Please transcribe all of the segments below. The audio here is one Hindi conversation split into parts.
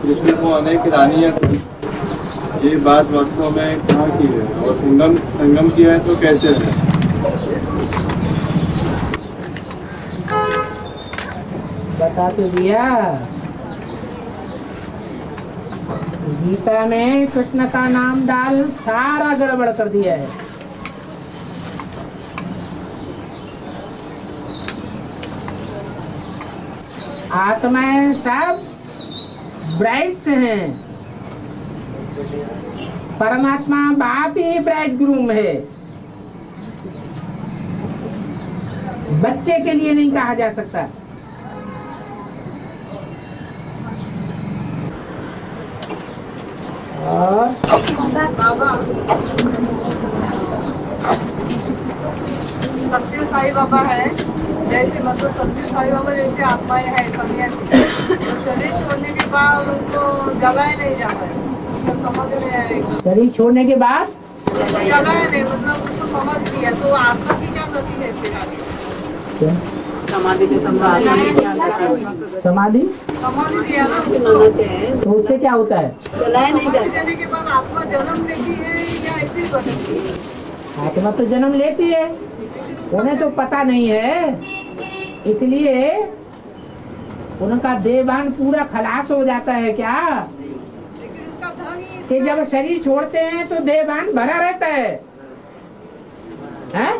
कृष्ण को अनेक रानियां थी, ये बात वास्तव में कहाँ की है और संगम संगम किया है तो कैसे है? बता तो दिया। गीता में कृष्ण का नाम डाल सारा गड़बड़ कर दिया है। आत्माएं सब ब्राइड्स हैं, परमात्मा बाप ही ब्राइड ग्रूम है। बच्चे के लिए नहीं कहा जा सकता। और सत्य साई बाबा है, जैसे मतलब सत्य साई बाबा जैसे आत्माएं है सन्यासी, तो शरीर छोड़ने के बाद उनको जलाया नहीं जाता है, तो समझ में आएगा। शरीर छोड़ने के बाद जलाया नहीं, मतलब उसको समझ लिया, तो आत्मा की क्या गति है फिर आगे? समाधि के समाधि समझ लिया ना उसको, तो उससे क्या होता है? जलाया नहीं समझ जाता। देने के बाद आत्मा जन्म लेती है या ऐसे ही बदलती है? आत्मा तो जन्म लेती है, उन्हें तो पता नहीं है, इसलिए उनका देवान पूरा खलास हो जाता है। क्या लेकिन उसका धन ही कि जब शरीर छोड़ते हैं तो देवान भरा रहता है, हैं?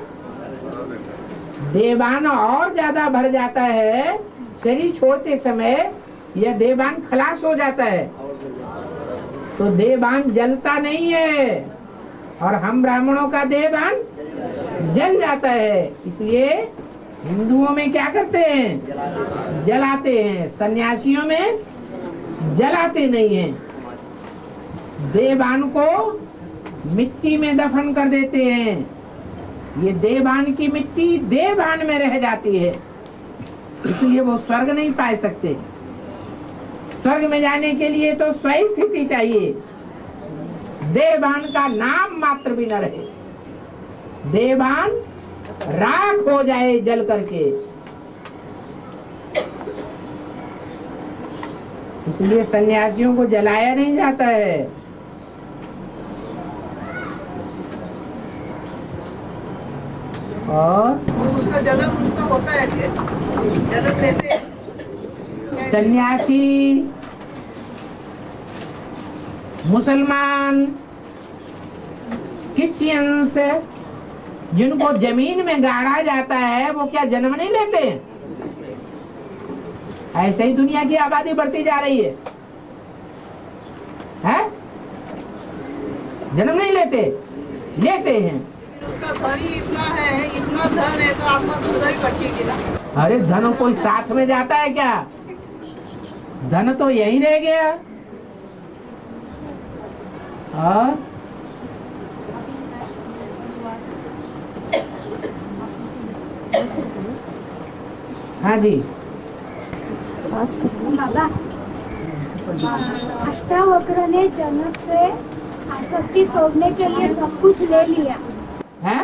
देवान और ज्यादा भर जाता है शरीर छोड़ते समय, यह देवान खलास हो जाता है, तो देवान जलता नहीं है, और हम ब्राह्मणों का देवान जल जाता है। इसलिए हिंदुओं में क्या करते हैं? जलाते हैं। सन्यासियों में जलाते नहीं हैं, देवान को मिट्टी में दफन कर देते हैं। ये देवान की मिट्टी देवान में रह जाती है, इसलिए वो स्वर्ग नहीं पा सकते। स्वर्ग में जाने के लिए तो स्वयं स्थिति चाहिए, देवान का नाम मात्र भी न रहे, देवान राख हो जाए जल करके। इसलिए सन्यासियों को जलाया नहीं जाता है। और तो उसका जन्म उसका होता है फिर जन्म लेते हैं। सन्यासी, मुसलमान, क्रिश्चियंस, जिनको जमीन में गाड़ा जाता है, वो क्या जन्म नहीं लेते हैं? ऐसे ही दुनिया की आबादी बढ़ती जा रही है, है? जन्म नहीं लेते? लेते हैं। उसका धन ही इतना है, इतना धन है तो आत्मा तो उधर ही भटकेगी ना। अरे धन कोई साथ में जाता है क्या? धन तो यही रह गया। और हाँ जी, बाबा, अष्टावक्र ने जनक से आसक्ति तोड़ने के लिए सब कुछ ले लिया। है?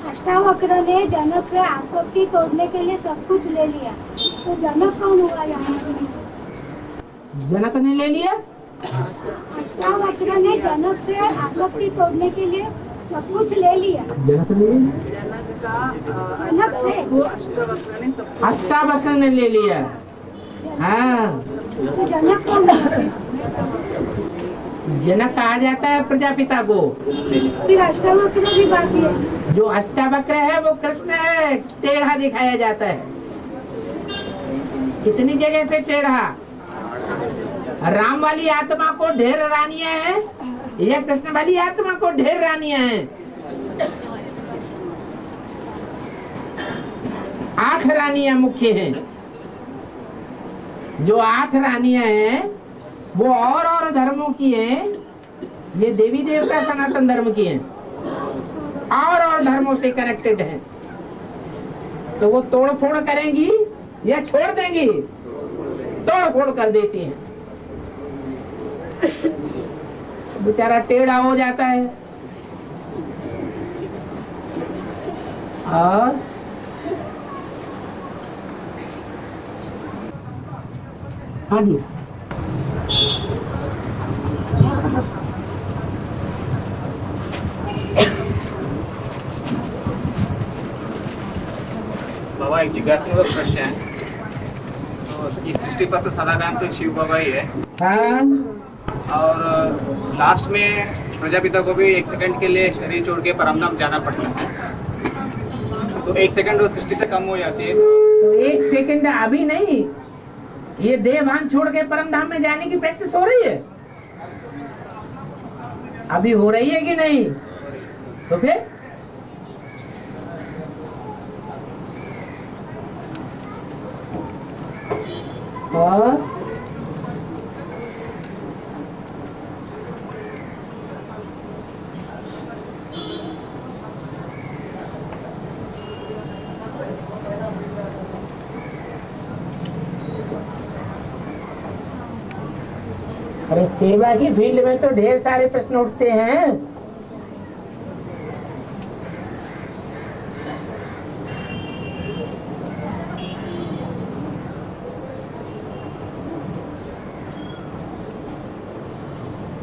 अष्टावक्र ने जनक से आसक्ति तोड़ने के लिए सब कुछ ले लिया, तो जनक कौन हुआ यहाँ? जनक ने ले लिया? अष्टावक्र ने जनक से आसक्ति तोड़ने के लिए सब कुछ ले लिया। जनक ने जनक का जनक से को अष्टावक्र ने सब अष्टावक्र ने ले लिया। हाँ, तो जनक कौन हुआ? जनक कहा जाता है प्रजापिता को। फिर अष्टावक्र भी बाकी है। जो अष्टावक्र है वो कृष्ण है, टेढ़ा दिखाया जाता है। कितनी जगह से टेढ़ा? राम वाली आत्मा को ढेर रानियां हैं, यह कृष्ण वाली आत्मा को ढेर रानियां हैं। 8 रानियां मुख्य हैं। जो 8 रानियां हैं वो और धर्मों की हैं, ये देवी देवता सनातन धर्म की हैं, और धर्मों से कनेक्टेड हैं। तो वो तोड़ फोड़ करेंगी या छोड़ देंगी? तोड़ फोड़ कर देती हैं। बेचारा टेढ़ा हो जाता है। और हाँ जी, बाबा एक जिज्ञासात्मक प्रश्न है। तो इस सृष्टि पर तो सदा कायम तो शिव बाबा ही है, हाँ, और लास्ट में प्रजापिता को भी 1 सेकंड के लिए शरीर छोड़ के परमधाम जाना पड़ता है। तो 1 सेकंड वो सृष्टि से कम हो जाती है। तो 1 सेकंड अभी नहीं, ये देह भान छोड़ के परम धाम में जाने की प्रैक्टिस हो रही है, अभी हो रही है कि नहीं? तो फिर और अरे सेवा की फील्ड में तो ढेर सारे प्रश्न उठते हैं।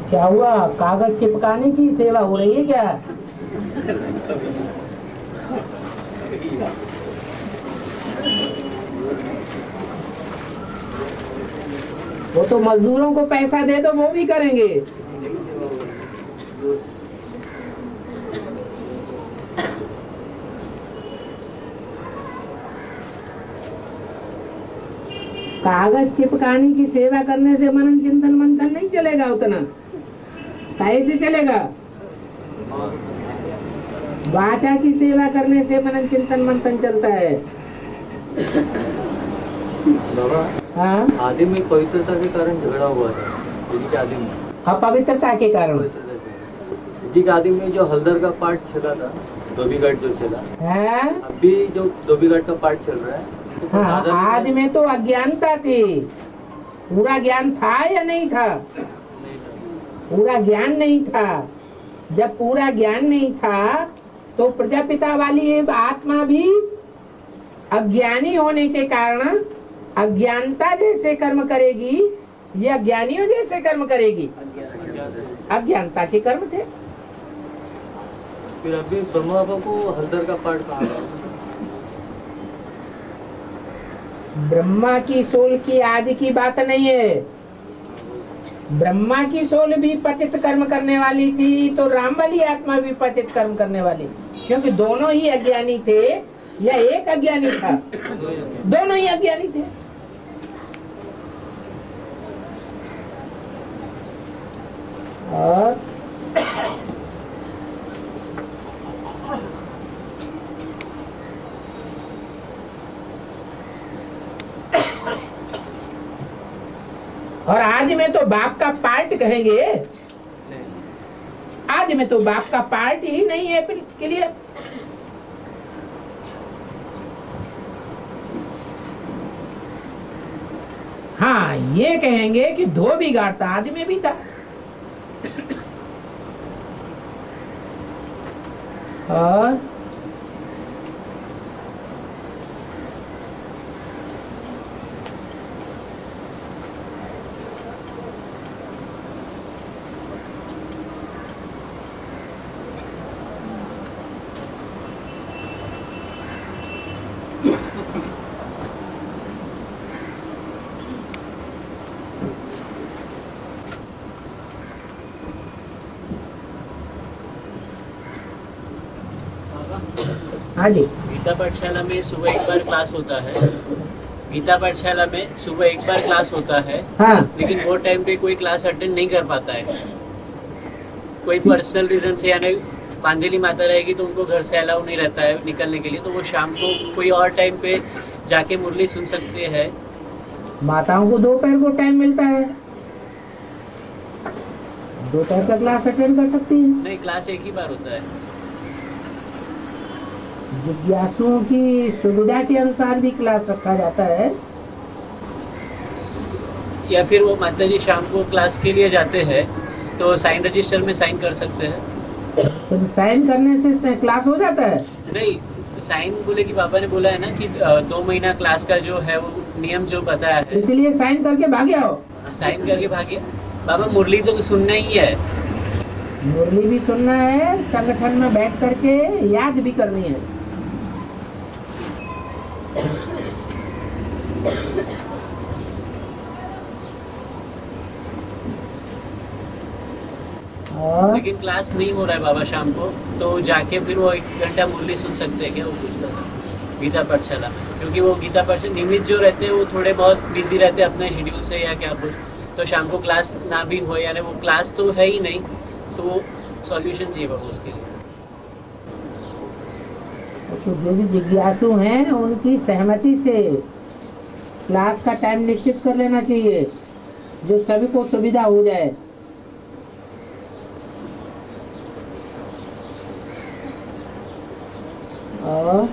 क्या हुआ, कागज चिपकाने की सेवा हो रही है क्या? वो तो मजदूरों को पैसा दे दो, वो भी करेंगे। कागज चिपकाने की सेवा करने से मनन चिंतन मंथन नहीं चलेगा उतना, कैसे चलेगा? वाचा की सेवा करने से मनन चिंतन मंथन चलता है। हाँ, आदि में पवित्रता के कारण झगड़ा हुआ था। यदि के आदि में, हाँ, पवित्रता के कारण। यदि के आदि में जो हल्दर का पार्ट चला था, धोबी घाट जो चला, हाँ, अभी जो धोबी घाट का पार्ट चल रहा है, तो हाँ, आज में तो अज्ञानता थी, पूरा ज्ञान था या नहीं था? पूरा ज्ञान नहीं था। जब पूरा ज्ञान नहीं था तो प्रजापिता वाली आत्मा भी अज्ञानी होने के कारण अज्ञानता जैसे कर्म करेगी, ये अज्ञानियों जैसे कर्म करेगी। अज्ञानता के कर्म थे। फिर अभी ब्रह्मा बाबा को हल्दर का पार्ट कहा गया। ब्रह्मा की सोल की आदि की बात नहीं है। ब्रह्मा की सोल भी पतित कर्म करने वाली थी, तो राम वाली आत्मा भी पतित कर्म करने वाली, क्योंकि दोनों ही अज्ञानी थे या एक अज्ञानी था? दोनों ही अज्ञानी थे। और आज में तो बाप का पार्ट कहेंगे, आज में तो बाप का पार्ट ही नहीं है क्लियर। हाँ, ये कहेंगे कि धोबी घाट था, आदि में भी था। और हाँ जी, गीता पाठशाला में सुबह एक बार क्लास होता है। गीता पाठशाला में सुबह एक बार क्लास होता है, हाँ, लेकिन वो टाइम पे कोई क्लास अटेंड नहीं कर पाता है। कोई पर्सनल रीजन से, यानी पांदेली माता रहेगी तो उनको घर से अलाउ नहीं रहता है निकलने के लिए, तो वो शाम को कोई और टाइम पे जाके मुरली सुन सकते हैं। माताओं को दोपहर को टाइम मिलता है, दोपहर का क्लास अटेंड कर सकती है। नहीं, क्लास एक ही बार होता है। जिज्ञासुओं की सुविधा के अनुसार भी क्लास रखा जाता है। या फिर वो माता जी शाम को क्लास के लिए जाते हैं तो साइन रजिस्टर में साइन कर सकते हैं। साइन करने से क्लास हो जाता है? नहीं, साइन बोले कि पापा ने बोला है ना कि 2 महीना क्लास का जो है वो नियम जो बताया है, इसलिए साइन करके भाग आओ। साइन करके भागे। बाबा मुरली तो सुनना ही है, मुरली भी सुनना है, संगठन में बैठ करके याद भी करनी है। और लेकिन क्लास नहीं हो रहा है बाबा शाम को, तो जाके फिर वो 1 घंटा मुरली सुन सकते हैं क्या? वो पूछ रहा था गीता पाठशाला में, क्योंकि वो गीता पाठशाला नियमित जो रहते हैं वो थोड़े बहुत बिजी रहते हैं अपने शेड्यूल से या क्या कुछ, तो शाम को क्लास ना भी हो, यानी वो क्लास तो है ही नहीं, तो सॉल्यूशन चाहिए बाबा उसके लिए। तो जो भी जिज्ञासु हैं उनकी सहमति से क्लास का टाइम निश्चित कर लेना चाहिए, जो सभी को सुविधा हो जाए। और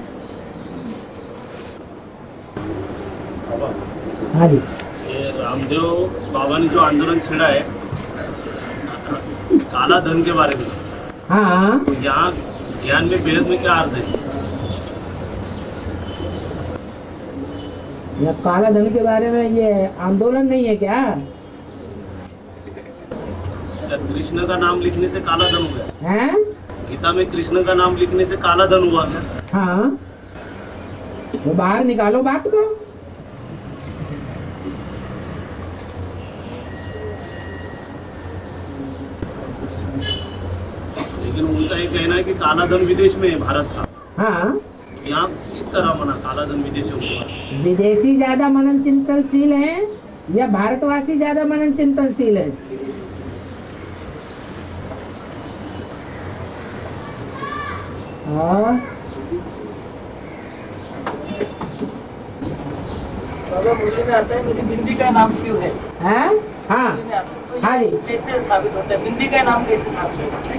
हाँ जी, ये रामदेव बाबा ने जो आंदोलन छेड़ा है काला धन के बारे में, हाँ तो यहाँ ज्ञान में बेहद में क्या अर्थ है? यह काला धन के बारे में ये आंदोलन नहीं है क्या? क्या कृष्ण का नाम लिखने से काला धन हो गया? हैं? गीता में कृष्ण का नाम लिखने से काला धन हुआ क्या? हाँ, तो बाहर निकालो बात को। लेकिन उनका ये कहना है कि काला धन विदेश में है भारत का, हाँ, यहाँ किस तरह मना काला धन विदेशों में? विदेशी ज्यादा मनन चिंतनशील हैं या भारतवासी ज्यादा मनन चिंतनशील हैं? और बाबा मुरली में आता है मेरी बिंदी का नाम शिव है। हाँ हाँ मुरली में आता है, तो हाँ ये जी। कैसे साबित होता है? बिंदी का नाम कैसे साबित होता है?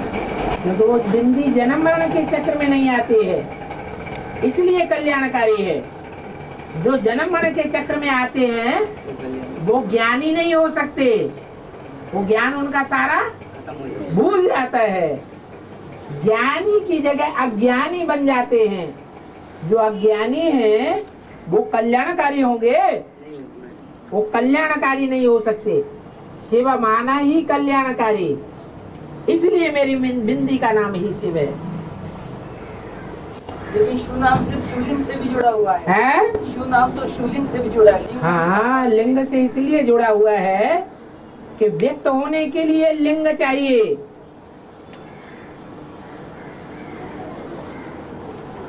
क्योंकि वो बिंदी जन्म मरण के चक्र में नहीं आती है, इसलिए कल्याणकारी है। जो जन्म मरण के चक्र में आते हैं वो ज्ञानी नहीं हो सकते, वो ज्ञान उनका सारा भूल जाता है। ज्ञानी की जगह अज्ञानी बन जाते हैं। जो अज्ञानी हैं वो कल्याणकारी होंगे, वो कल्याणकारी नहीं हो सकते। शिव माना ही कल्याणकारी, इसलिए मेरी बिंदी का नाम ही शिव है। लेकिन शिव नाम फिर शिवलिंग से भी जुड़ा हुआ है। शिव नाम तो शिवलिंग से भी जुड़ा है। हाँ, लिंग से इसलिए जुड़ा हुआ है कि व्यक्त होने के लिए लिंग चाहिए,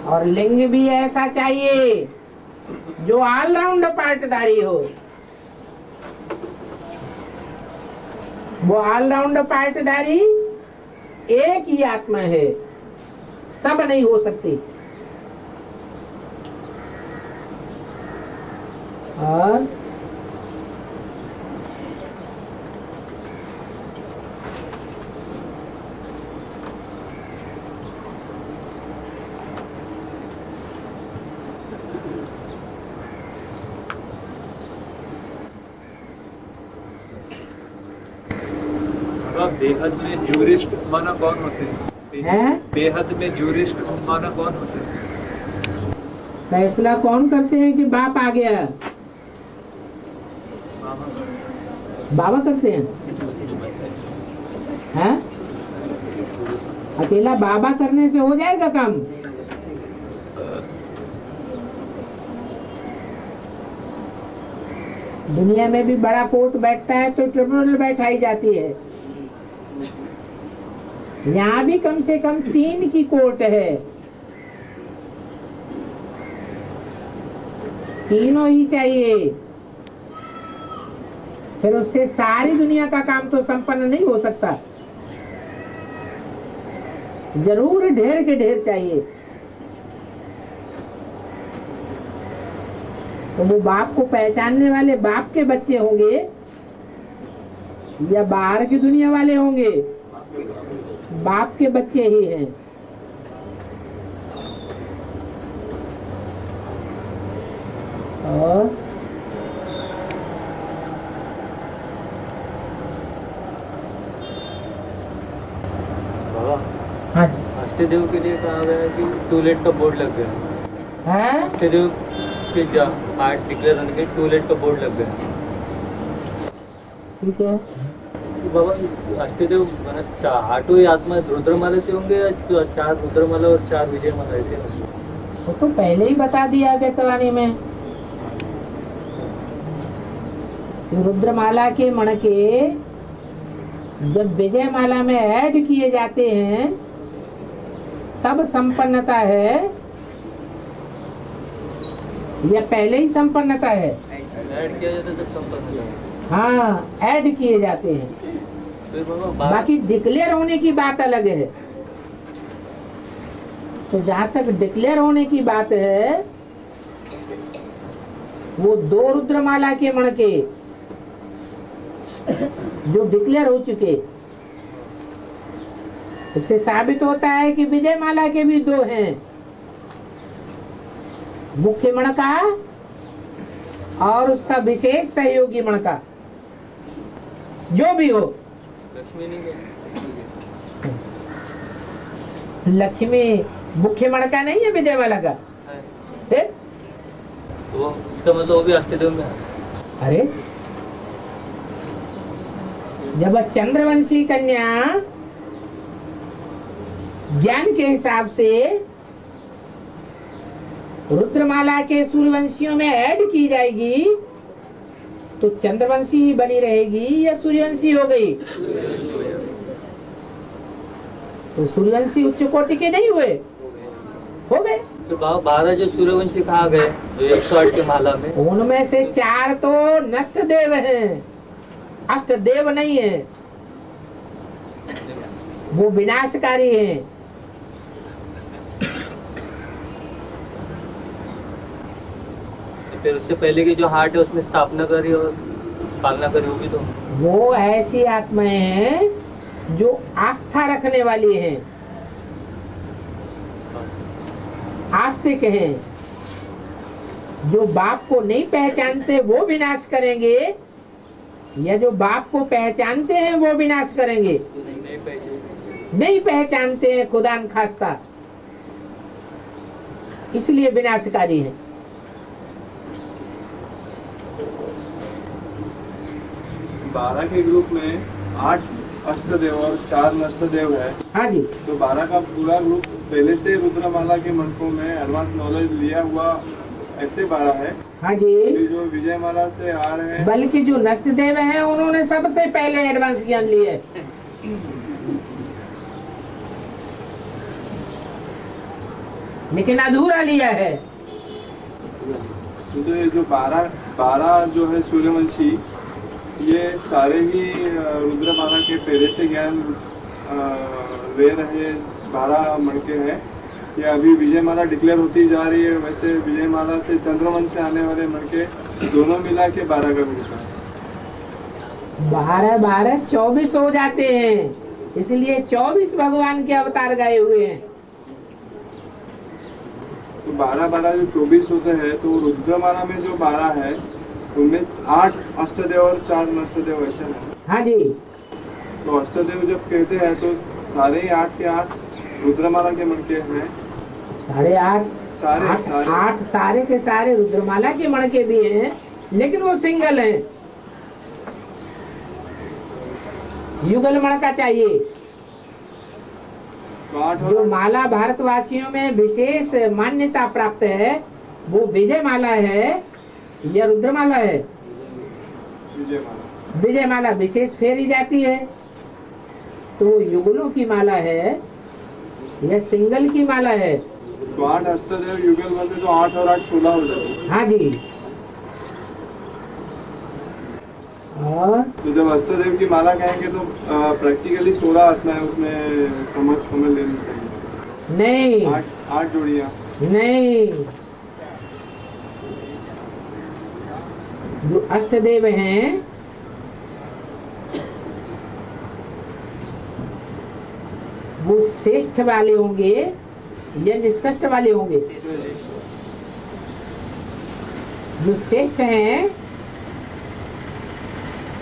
और लिंग भी ऐसा चाहिए जो ऑलराउंड पार्टदारी हो। वो ऑलराउंड पार्टदारी एक ही आत्मा है, सब नहीं हो सकती। और बेहद में जूरिस्ट माना कौन होते हैं? बेहद में जूरिस्ट माना कौन होते हैं? फैसला कौन करते हैं कि बाप आ गया? बाबा करते हैं। हैं? अकेला बाबा करने से हो जाएगा काम? दुनिया में भी बड़ा कोर्ट बैठता है तो ट्रिब्यूनल बैठाई जाती है। यहाँ भी कम से कम 3 की कोर्ट है, तीनों ही चाहिए, फिर उससे सारी दुनिया का काम तो संपन्न नहीं हो सकता। जरूर ढेर के ढेर चाहिए। तो वो बाप को पहचानने वाले बाप के बच्चे होंगे या बाहर की दुनिया वाले होंगे? बाप के बच्चे ही हैं। और बाबा, हाँ, अष्टदेव के लिए कहा गया है कि टूलेट का बोर्ड लग गया है। अष्टदेव के पार्ट डिक्लेयर होने के टूलेट का बोर्ड लग गया। ठीक है। तो बाबा, अष्टदेव मतलब 8 आत्मा रुद्रमाला से होंगे या 4 रुद्रमाला और 4 विजयमाला ऐसे होंगे? वो तो पहले ही बता दिया है व्यक्तवाणी में कि रुद्रमाला के मणके जब विजय माला में ऐड किए जाते हैं तब संपन्नता है या पहले ही संपन्नता है? ऐड किया जाता है तब संपन्न है। हाँ, ऐड किए जाते हैं। फिर बाबा बाकी डिक्लेयर होने की बात अलग है। तो जहाँ तक डिक्लेयर होने की बात है, वो 2 रुद्रमाला के मणके जो डिक्लेयर हो चुके, इससे साबित होता है कि विजय माला के भी 2 हैं, मुख्य मणका और उसका विशेष सहयोगी मणका, जो भी हो। लक्ष्मी नहीं है। लक्ष्मी मुख्य मणका नहीं है विजय माला का? फिर वो उसका मतलब वो भी अस्तित्व में है। अरे जब चंद्रवंशी कन्या ज्ञान के हिसाब से रुद्रमाला के सूर्यवंशियों में ऐड की जाएगी तो चंद्रवंशी ही बनी रहेगी या सूर्यवंशी हो गई? तो सूर्यवंशी उच्च कोटि के नहीं हुए, हो गए। तो 12 जो सूर्यवंशी कहा गए जो 108 के माला में, उनमें से 4 तो नष्ट देव हैं, अष्ट देव नहीं है, वो विनाशकारी हैं। फिर उससे पहले की जो हार्ट है उसमें स्थापना करी और पालना करी होगी, तो वो ऐसी आत्माएं हैं जो आस्था रखने वाली हैं, आस्तिक हैं, जो बाप को नहीं पहचानते वो विनाश करेंगे या जो बाप को पहचानते हैं वो विनाश करेंगे? नहीं पहचानते हैं खुदा न खास्ता, इसलिए विनाशकारी है। 12 के ग्रुप में 8 अष्टदेव और 4 नष्टदेव है। हाँ जी। तो 12 का पूरा ग्रुप पहले से रुद्रमाला के मंत्रों में एडवांस नॉलेज लिया हुआ ऐसे 12 है। हाँ जी। अभी जो विजय माला से आ रहे हैं, बल्कि जो नष्ट देव हैं उन्होंने सबसे पहले एडवांस ज्ञान लिए, लेकिन अधूरा लिया है। तो ये जो 12 जो है सूर्यवंशी, ये सारे ही रुद्रमाला के पहले से ज्ञान ले रहे 12 मणके हैं। ये अभी विजय माला डिक्लेयर होती जा रही है, वैसे विजय माला से चंद्रवंश से आने वाले मणके दोनों मिला के 12 का ग्रुप है। 12 24 हो जाते हैं, इसलिए 24 भगवान के अवतार गए हुए हैं। तो 12 जो 24 होते हैं, तो रुद्रमाला में जो 12 है उनमें 8 अष्टदेव और 4 नष्टदेव ऐसे हैं। हाँ जी। तो अष्टदेव जब कहते हैं तो सारे ही 8 के 8 रुद्रमाला के मणके हैं। 8.5 सारे 8 सारे के सारे रुद्रमाला के मणके भी हैं, लेकिन वो सिंगल हैं, युगल मणका चाहिए। जो माला भारतवासियों में विशेष मान्यता प्राप्त है वो विजय माला है या रुद्रमाला है? विजय माला विशेष फेरी जाती है, तो युगलों की माला है या सिंगल की माला है? तो 8 अष्टदेव युगल बनते तो 8 और 8 16 हो जाते। हाँ जी। और तो जब अष्टदेव की माला कहेंगे तो प्रैक्टिकली 16 आत्माएं उसमें समझ लेनी चाहिए। नहीं, 8 जोड़ियाँ नहीं, जो अष्टदेव हैं वो श्रेष्ठ वाले होंगे या निष्कृष्ट वाले होंगे? जो श्रेष्ठ हैं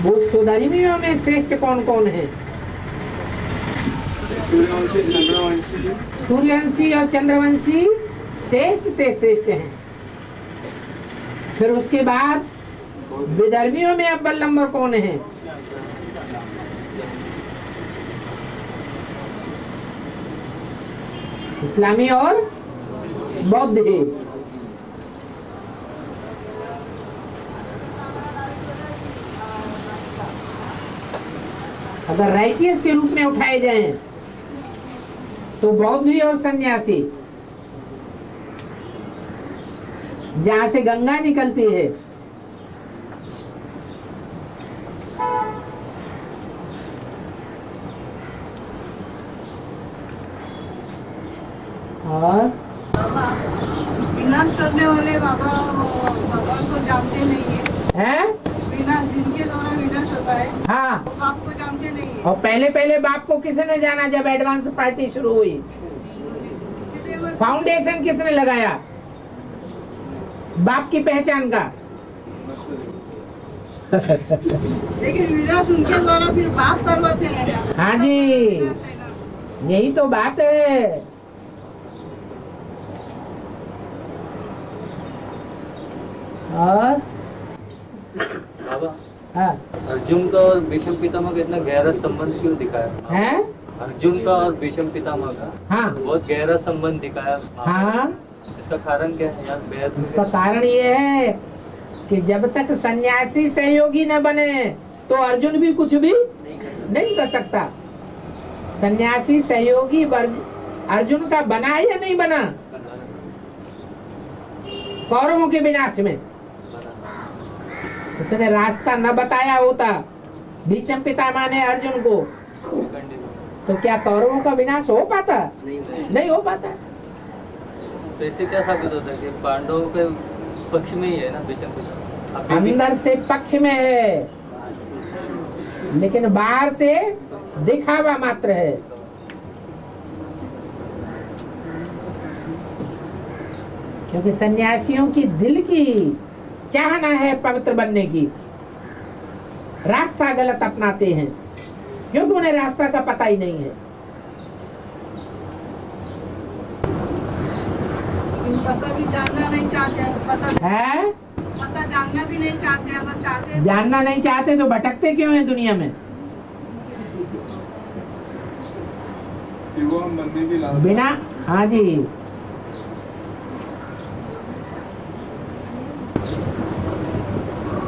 वो सुधर्मियों में श्रेष्ठ कौन कौन है? सूर्यवंशी और चंद्रवंशी श्रेष्ठ ते श्रेष्ठ हैं। फिर उसके बाद विदर्भियों में अव्वल नंबर कौन है? इस्लामी और बौद्ध है। अगर राइटियस के रूप में उठाए जाएं तो बौद्ध और सन्यासी, जहां से गंगा निकलती है, और विनाश करने वाले बाबा भगवान को जानते नहीं है। विनाश जिनके द्वारा विनाश होता है, हाँ, वो बाप को जानते नहीं है। और पहले बाप को किसने जाना जब एडवांस पार्टी शुरू हुई? फाउंडेशन किसने लगाया बाप की पहचान का? लेकिन विनाश उनके द्वारा फिर बाप करवाते हैं। हाँ जी, यही तो बात है। और बाबा, हाँ, अर्जुन का और भीष्म पितामह का इतना गहरा संबंध क्यों दिखाया है? अर्जुन का और भीष्म पितामह का हाँ, बहुत गहरा संबंध दिखाया। हाँ, इसका कारण क्या है यार? बेहद उसका कारण ये है कि जब तक सन्यासी सहयोगी न बने तो अर्जुन भी कुछ भी नहीं कर सकता। सन्यासी सहयोगी अर्जुन का बना या नहीं बना? कौरवों के विनाश में उसने रास्ता न बताया होता भीष्म पितामह ने अर्जुन को, तो क्या कौरवों का विनाश हो पाता? नहीं हो पाता। तो इससे क्या साबित होता है कि पांडवों के पक्ष में ही है ना भीष्म पितामह? अंदर से पक्ष में है, लेकिन बाहर से दिखावा मात्र है। क्योंकि सन्यासियों की दिल की चाहना है पवित्र बनने की, रास्ता गलत अपनाते हैं क्योंकि उन्हें रास्ता का पता ही नहीं है। पता भी जानना नहीं चाहते, पता जानना भी नहीं चाहते। अगर चाहते, जानना नहीं चाहते तो भटकते क्यों हैं दुनिया में? वो हम बनने की लालच बिना, हाँ जी,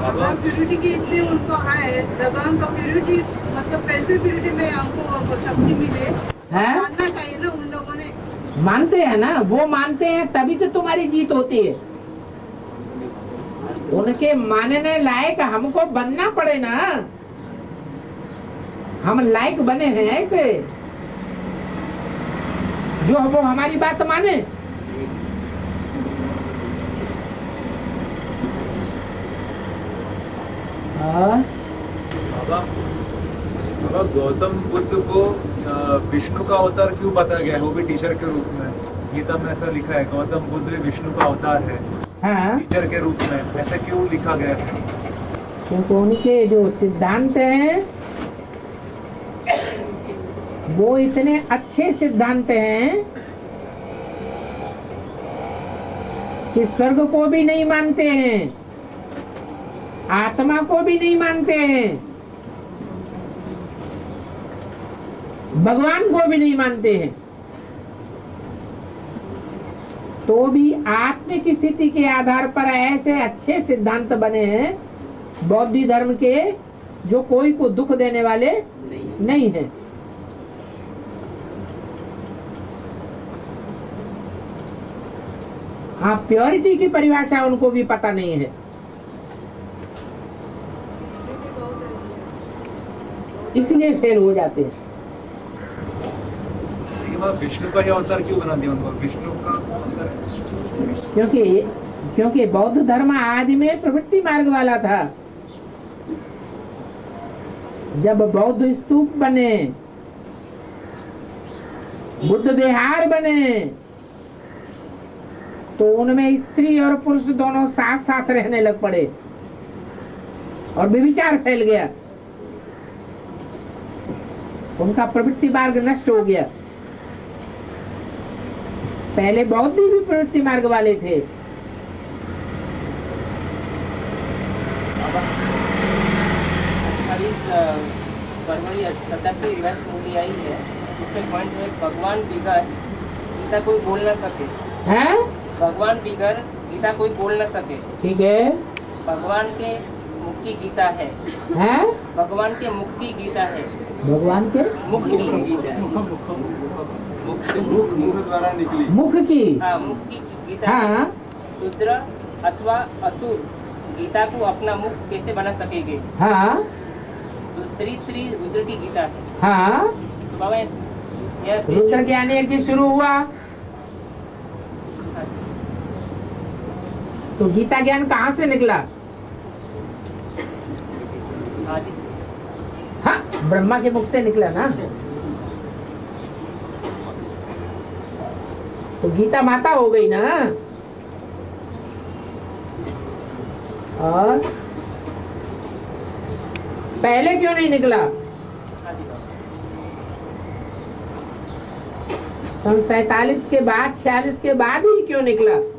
अगर प्यूरिटी की इतनी उनको है लगन, तो प्यूरिटी मतलब कैसे प्यूरिटी में हमको शक्ति मिले, जानना चाहिए ना उन लोगों ने। मानते हैं ना, वो मानते हैं तभी तो तुम्हारी जीत होती है। उनके मानने लायक हमको बनना पड़े ना। हम लायक बने हैं ऐसे जो वो हमारी बात माने। बाबा गौतम बुद्ध को विष्णु का अवतार क्यों बताया गया है? वो भी टीचर के रूप में गीता में ऐसा लिखा है, गौतम बुद्ध विष्णु का अवतार है। हाँ, टीचर के रूप में ऐसा क्यों लिखा गया है? क्योंकि उनके जो सिद्धांत हैं वो इतने अच्छे सिद्धांत हैं कि स्वर्ग को भी नहीं मानते हैं, आत्मा को भी नहीं मानते हैं, भगवान को भी नहीं मानते हैं, तो भी आत्मिक स्थिति के आधार पर ऐसे अच्छे सिद्धांत बने हैं बौद्ध धर्म के, जो कोई को दुख देने वाले नहीं है। हाँ, प्योरिटी की परिभाषा उनको भी पता नहीं है। इसलिए फेल हो जाते हैं। विष्णु का ये अवतार क्यों बना दिया उनको? विष्णु का अवतार क्योंकि बौद्ध धर्म आदि में प्रवृत्ति मार्ग वाला था। जब बौद्ध स्तूप बने, बुद्ध विहार बने, तो उनमें स्त्री और पुरुष दोनों साथ साथ रहने लग पड़े और व्यभिचार फैल गया। उनका प्रवृत्ति मार्ग नष्ट हो गया। पहले बौद्ध भी प्रवृत्ति मार्ग वाले थे। फरवरी 87 रिवर्स मूवी आई है, उसमें पॉइंट है भगवान बिगड़ इनका कोई बोल ना सके। हैं? भगवान बिगर गीता कोई बोल न सके। ठीक है। भगवान के मुख की गीता है। हैं? भगवान के मुख की गीता है। भगवान के मुख की गीता है। मुख द्वारा निकली। मुख की। हाँ, मुख की गीता है। हाँ। शूद्र अथवा असुर गीता को अपना मुख कैसे बना सकेंगे? हाँ। तो श्री श्री रुद्र की गीता है। हाँ। तो बाबा यह श्री- रुद्र ज्ञान यज्ञ शुरू हुआ तो गीता ज्ञान कहाँ से निकला? आदि से। हाँ, ब्रह्मा के मुख से निकला ना। तो गीता माता हो गई ना। और पहले क्यों नहीं निकला? सन 47 के बाद 46 के बाद ही क्यों निकला?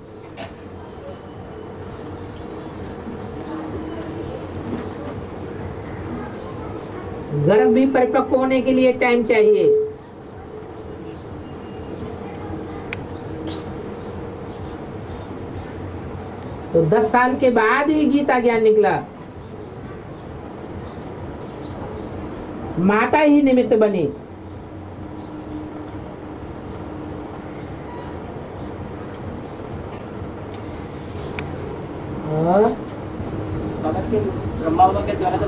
गर्भ भी परिपक्व होने के लिए टाइम चाहिए। तो 10 साल के बाद ही गीता ज्ञान निकला। माता ही निमित्त बनी। बाबा के ब्रह्मा बाबा के द्वारा तो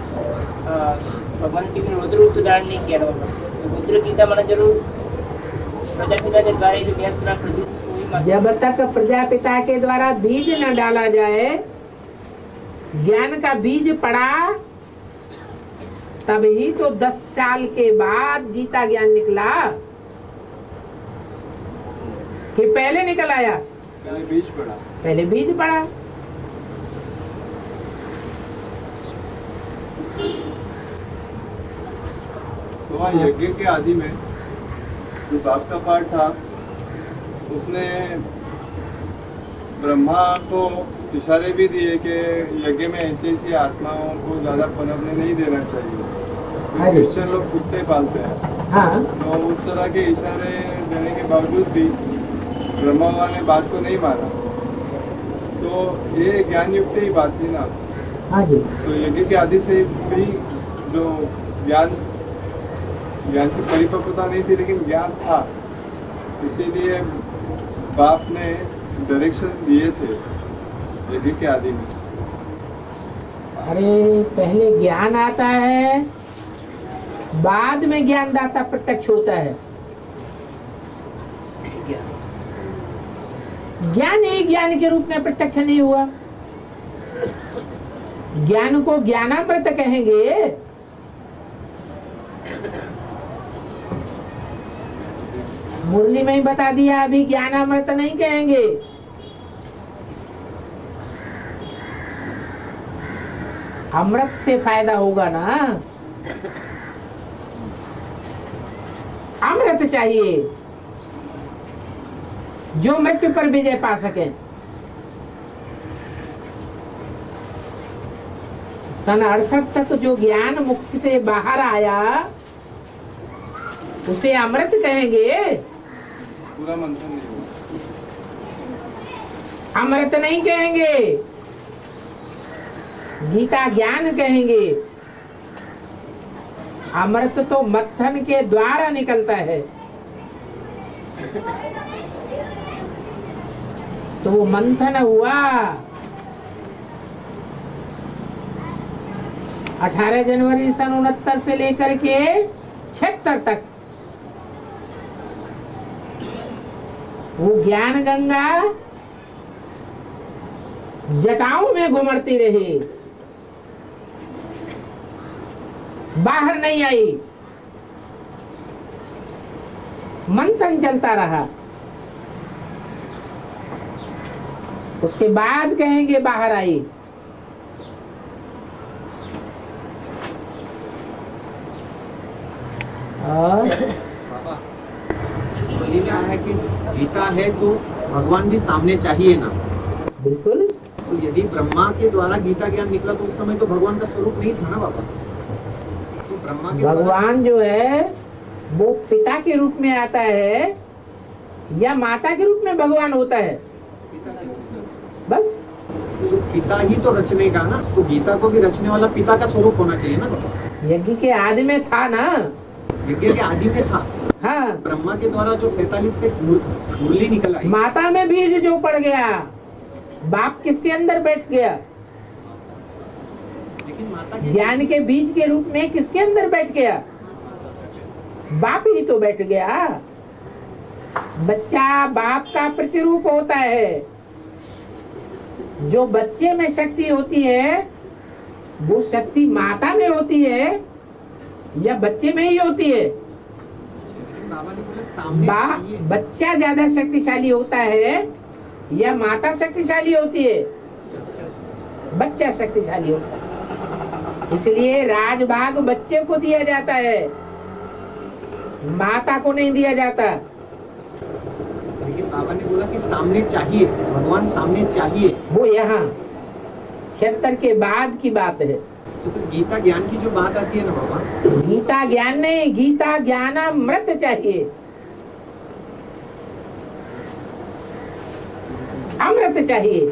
भगवान श्री कृष्ण रुद्र रूप धारण नहीं किया था। तो रुद्र गीता माना जरूर प्रजापिता के द्वारा जो ज्ञान सुना प्रदूत। जब तक प्रजापिता के द्वारा बीज न डाला जाए, ज्ञान का बीज पड़ा, तब ही तो 10 साल के बाद गीता ज्ञान निकला कि पहले निकल आया? पहले बीज पड़ा। पहले बीज पड़ा। तो वहाँ यज्ञ के आदि में जो बाप का पाठ था, उसने ब्रह्मा को इशारे भी दिए कि यज्ञ में ऐसी ऐसी आत्माओं को ज्यादा पनपने नहीं देना चाहिए। क्रिश्चियन लोग कुत्ते पालते हैं। हाँ। तो उस तरह के इशारे देने के बावजूद भी ब्रह्मा बाबा ने बात को नहीं माना। तो ये ज्ञान युक्त ही बात थी ना। हाँ जी। तो यज्ञ के आदि से भी जो ज्ञान की परिपक्वता नहीं थी, लेकिन ज्ञान था, इसीलिए बाप ने डायरेक्शन दिए थे यज्ञ के आदि में। अरे पहले ज्ञान आता है, बाद में ज्ञानदाता प्रत्यक्ष होता है। ज्ञान ही ज्ञान के रूप में प्रत्यक्ष नहीं हुआ। ज्ञान को ज्ञानामृत कहेंगे। मुरली में ही बता दिया, अभी ज्ञानामृत नहीं कहेंगे। अमृत से फायदा होगा ना। अमृत चाहिए जो मृत्यु पर विजय पा सके। सन 68 तक जो ज्ञान मुख से बाहर आया उसे अमृत कहेंगे। पूरा मंथन नहीं हुआ। अमृत नहीं कहेंगे, गीता ज्ञान कहेंगे। अमृत तो मत्थन के द्वारा निकलता है। तो वो मंथन हुआ 18 जनवरी सन 69 से लेकर के 76 तक। वो ज्ञान गंगा जटाओं में घुमड़ती रही, बाहर नहीं आई। मंथन चलता रहा। उसके बाद कहेंगे बाहर आई। और बोली में आया कि गीता है तो भगवान भी सामने चाहिए ना। बिल्कुल। तो यदि ब्रह्मा के द्वारा गीता ज्ञान निकला तो उस समय तो भगवान का स्वरूप नहीं था ना बाबा। तो ब्रह्मा के भगवान जो है वो पिता के रूप में आता है या माता के रूप में भगवान होता है? बस। तो पिता ही तो रचने का ना, तो गीता को भी रचने वाला पिता का स्वरूप होना चाहिए ना बाबा। यज्ञ के आदि में था ना। यज्ञ के आदि में था। हाँ, ब्रह्मा के द्वारा जो 47 से मुरली निकल आई, माता में बीज जो पड़ गया, बाप किसके अंदर बैठ गया? लेकिन माता के ज्ञान के बीज के रूप में किसके अंदर बैठ गया? बाप ही तो बैठ गया। बच्चा बाप का प्रतिरूप होता है। जो बच्चे में शक्ति होती है वो शक्ति माता में होती है या बच्चे में ही होती है? बाबा ने बोला सामने चाहिए। बच्चा ज्यादा शक्तिशाली होता है या माता शक्तिशाली होती है? बच्चा शक्तिशाली होता है। इसलिए राजभाग बच्चे को दिया जाता है, माता को नहीं दिया जाता। लेकिन बाबा ने बोला कि सामने चाहिए, भगवान सामने चाहिए। वो यहाँ 76 के बाद की बात है। तो फिर गीता ज्ञान की जो बात आती है ना बाबा, गीता ज्ञान नहीं, गीता ज्ञानामृत चाहिए, अमृत चाहिए।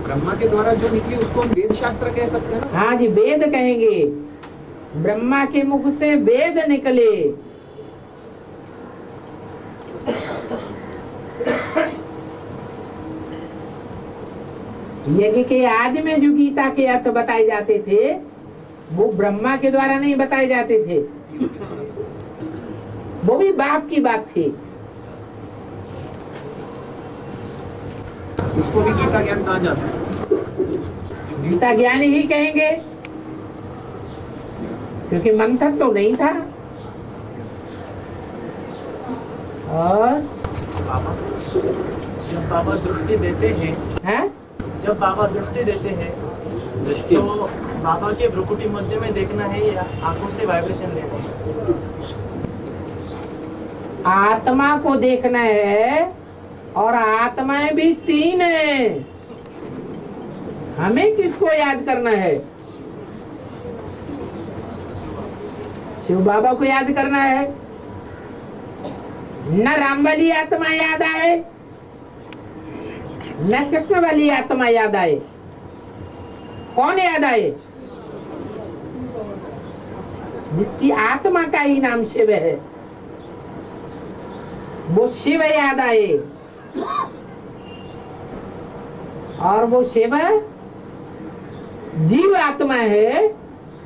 ब्रह्मा के द्वारा जो निकली उसको हम वेद शास्त्र कह सकते हैं ना। हाँ जी, वेद कहेंगे। ब्रह्मा के मुख से वेद निकले। यज्ञ के आदि में जो गीता के अर्थ बताए जाते थे वो ब्रह्मा के द्वारा नहीं बताए जाते थे, वो भी बाप की बात थी। उसको भी गीता ज्ञान कहा जा सकता है। गीता ज्ञान ही कहेंगे क्योंकि मंथन तो नहीं था। और जब बाबा दृष्टि देते हैं, जब बाबा दृष्टि देते हैं तो बाबा के भ्रुकुटी मध्य में देखना है या आंखों से वाइब्रेशन लेना है? आत्मा को देखना है और आत्माएं भी 3 है। हमें किसको याद करना है? शिव बाबा को याद करना है। न राम वाली आत्मा याद आए न कृष्ण वाली आत्मा याद आए। कौन याद आए? जिसकी आत्मा का ही नाम शिव है वो शिव याद आए। और वो शिव जीव आत्मा है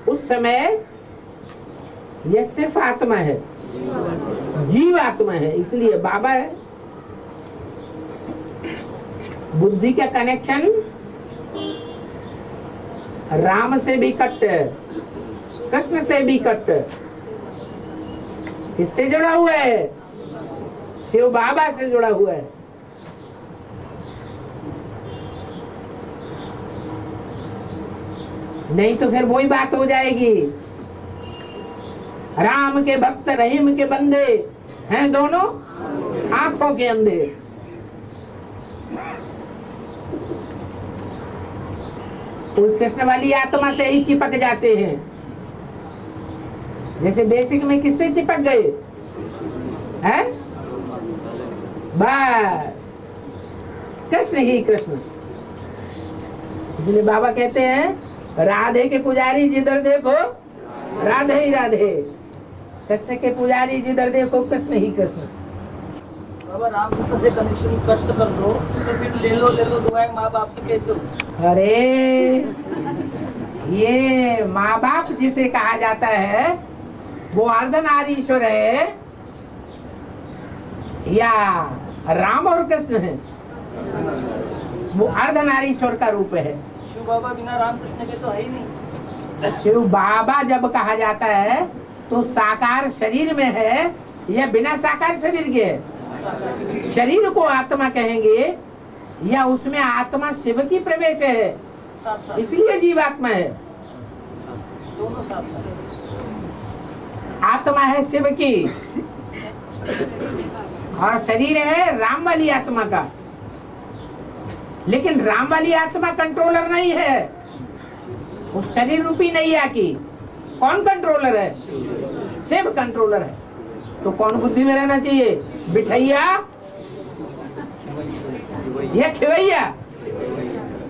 उस समय, यह सिर्फ आत्मा है, जीव आत्मा है। इसलिए बाबा बुद्धि का कनेक्शन राम से भी कट, कृष्ण से भी कट। किससे जुड़ा हुआ है? शिव बाबा से जुड़ा हुआ है। नहीं तो फिर वही बात हो जाएगी, राम के भक्त रहीम के बंदे हैं दोनों आंखों के अंधे। तो कृष्ण वाली आत्मा से ही चिपक जाते हैं। जैसे बेसिक में किससे चिपक गए हैं? बस कृष्ण ही कृष्ण। इसलिए बाबा कहते हैं राधे के पुजारी जिधर देखो राधे ही राधे, कृष्ण के पुजारी जिधर देखो कृष्ण ही कृष्ण। बाबा रामकृष्ण से कनेक्शन कट कर दो तो फिर ले लो दुआएं माँ बाप की कैसे हो? अरे ये माँ बाप जिसे कहा जाता है वो अर्धनारीश्वर है या राम और कृष्ण है? वो अर्धनारीश्वर का रूप है। शिव बाबा बिना रामकृष्ण के तो है ही नहीं। शिव बाबा जब कहा जाता है तो साकार शरीर में है या बिना साकार शरीर के है? शरीर को आत्मा कहेंगे या उसमें आत्मा शिव की प्रवेश है, इसलिए जीवात्मा है। दोनों साथ आत्मा है शिव की और शरीर है राम वाली आत्मा का। लेकिन राम वाली आत्मा कंट्रोलर नहीं है, उस शरीर रूपी नैया की कौन कंट्रोलर है? शिव कंट्रोलर है। तो कौन बुद्धि में रहना चाहिए? बिठैया या खिवैया?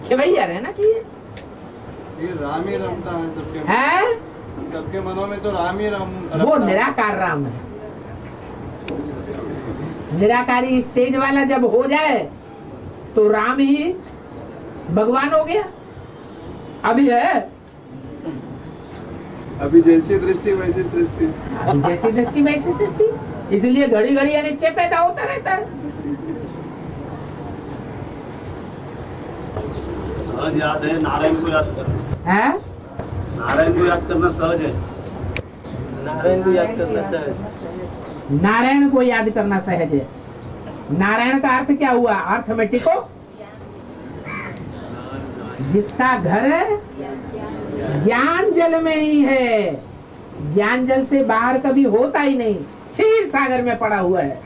खिवैया रहना चाहिए। ये राम ही रमता है सबके हैं? सबके मनों में तो राम ही वो निराकार राम है। निराकारी स्टेज वाला जब हो जाए तो राम ही भगवान हो गया। अभी है, अभी जैसी दृष्टि वैसी सृष्टि। अभी जैसी दृष्टि वैसी सृष्टि, इसलिए घड़ी घड़ी अनिश्चय पैदा होता रहता है। सहज याद है, नारायण को याद करना है? नारायण को याद करना सहज है। नारायण को याद करना सहज। नारायण को याद करना सहज है। नारायण का अर्थ क्या हुआ? अर्थमेटिको, जिसका घर ज्ञान जल में ही है, ज्ञान जल से बाहर कभी होता ही नहीं, क्षीर सागर में पड़ा हुआ है।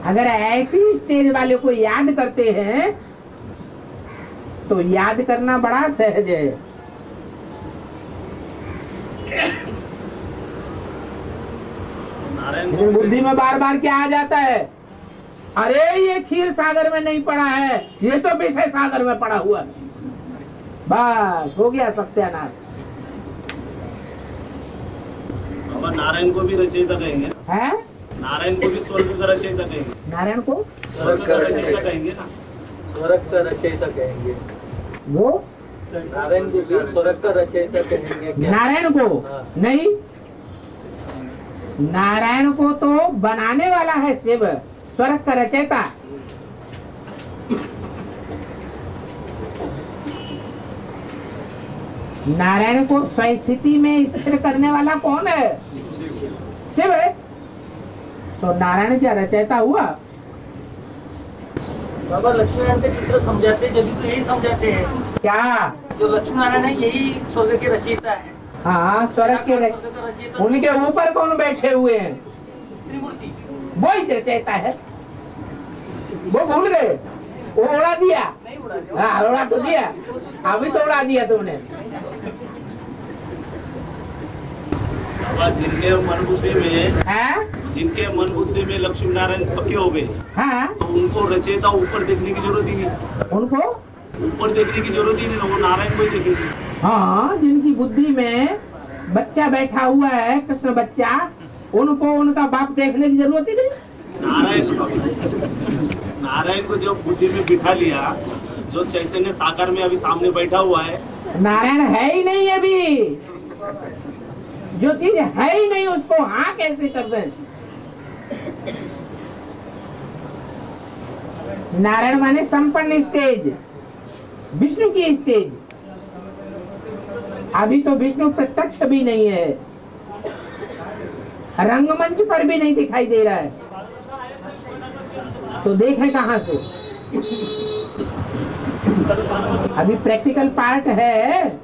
अगर ऐसी स्टेज वाले को याद करते हैं तो याद करना बड़ा सहज है। लेकिन बुद्धि में बार बार क्या आ जाता है? अरे ये क्षीर सागर में नहीं पड़ा है, ये तो विषय सागर में पड़ा हुआ है। बस हो गया सत्यानाश। बाबा नारायण को भी रचयिता कहेंगे है? नारायण को भी स्वर्ग का रचयिता कहेंगे। नारायण को स्वर्ग का रचयिता कहेंगे ना। स्वर्ग का रचयिता कहेंगे वो। नारायण को भी स्वर्ग का रचयिता कहेंगे। नारायण को नहीं, नारायण को तो बनाने वाला है शिव, स्वर्ग का रचयिता। नारायण को स्वस्थिति में स्थिर करने वाला कौन है? शिव है। तो नारायण क्या रचयिता हुआ? बाबा लक्ष्मी नारायण के चित्र समझाते जब तो यही समझाते हैं क्या? जो लक्ष्मी नारायण है यही स्वर्ग के रचयिता है। हाँ, स्वर्ग के उनके ऊपर कौन बैठे हुए हैं? वही रचयिता है। वो भूल गए? वो उड़ा दिया? हाँ, उड़ा तो दिया, अभी तो उड़ा दिया तुमने। जिनके मन बुद्धि में है? जिनके मन बुद्धि में लक्ष्मी नारायण पक्के हो गए, हाँ, तो उनको रचयिता ऊपर देखने की जरूरत ही नहीं। उनको ऊपर देखने की जरूरत ही नहीं, वो नारायण को ही देखेंगे। हाँ, जिनकी बुद्धि में बच्चा बैठा हुआ है, कृष्ण बच्चा, उनको उनका बाप देखने की जरूरत ही नहीं। नारायण को जब बुद्धि में बिठा लिया, जो चैतन्य साकार में अभी सामने बैठा हुआ है, नारायण है ही नहीं अभी। जो चीज है ही नहीं उसको हाँ कैसे कर दें? नारायण माने संपन्न स्टेज, विष्णु की स्टेज। अभी तो विष्णु प्रत्यक्ष भी नहीं है, रंगमंच पर भी नहीं दिखाई दे रहा है, तो देखें कहां से? अभी प्रैक्टिकल पार्ट है,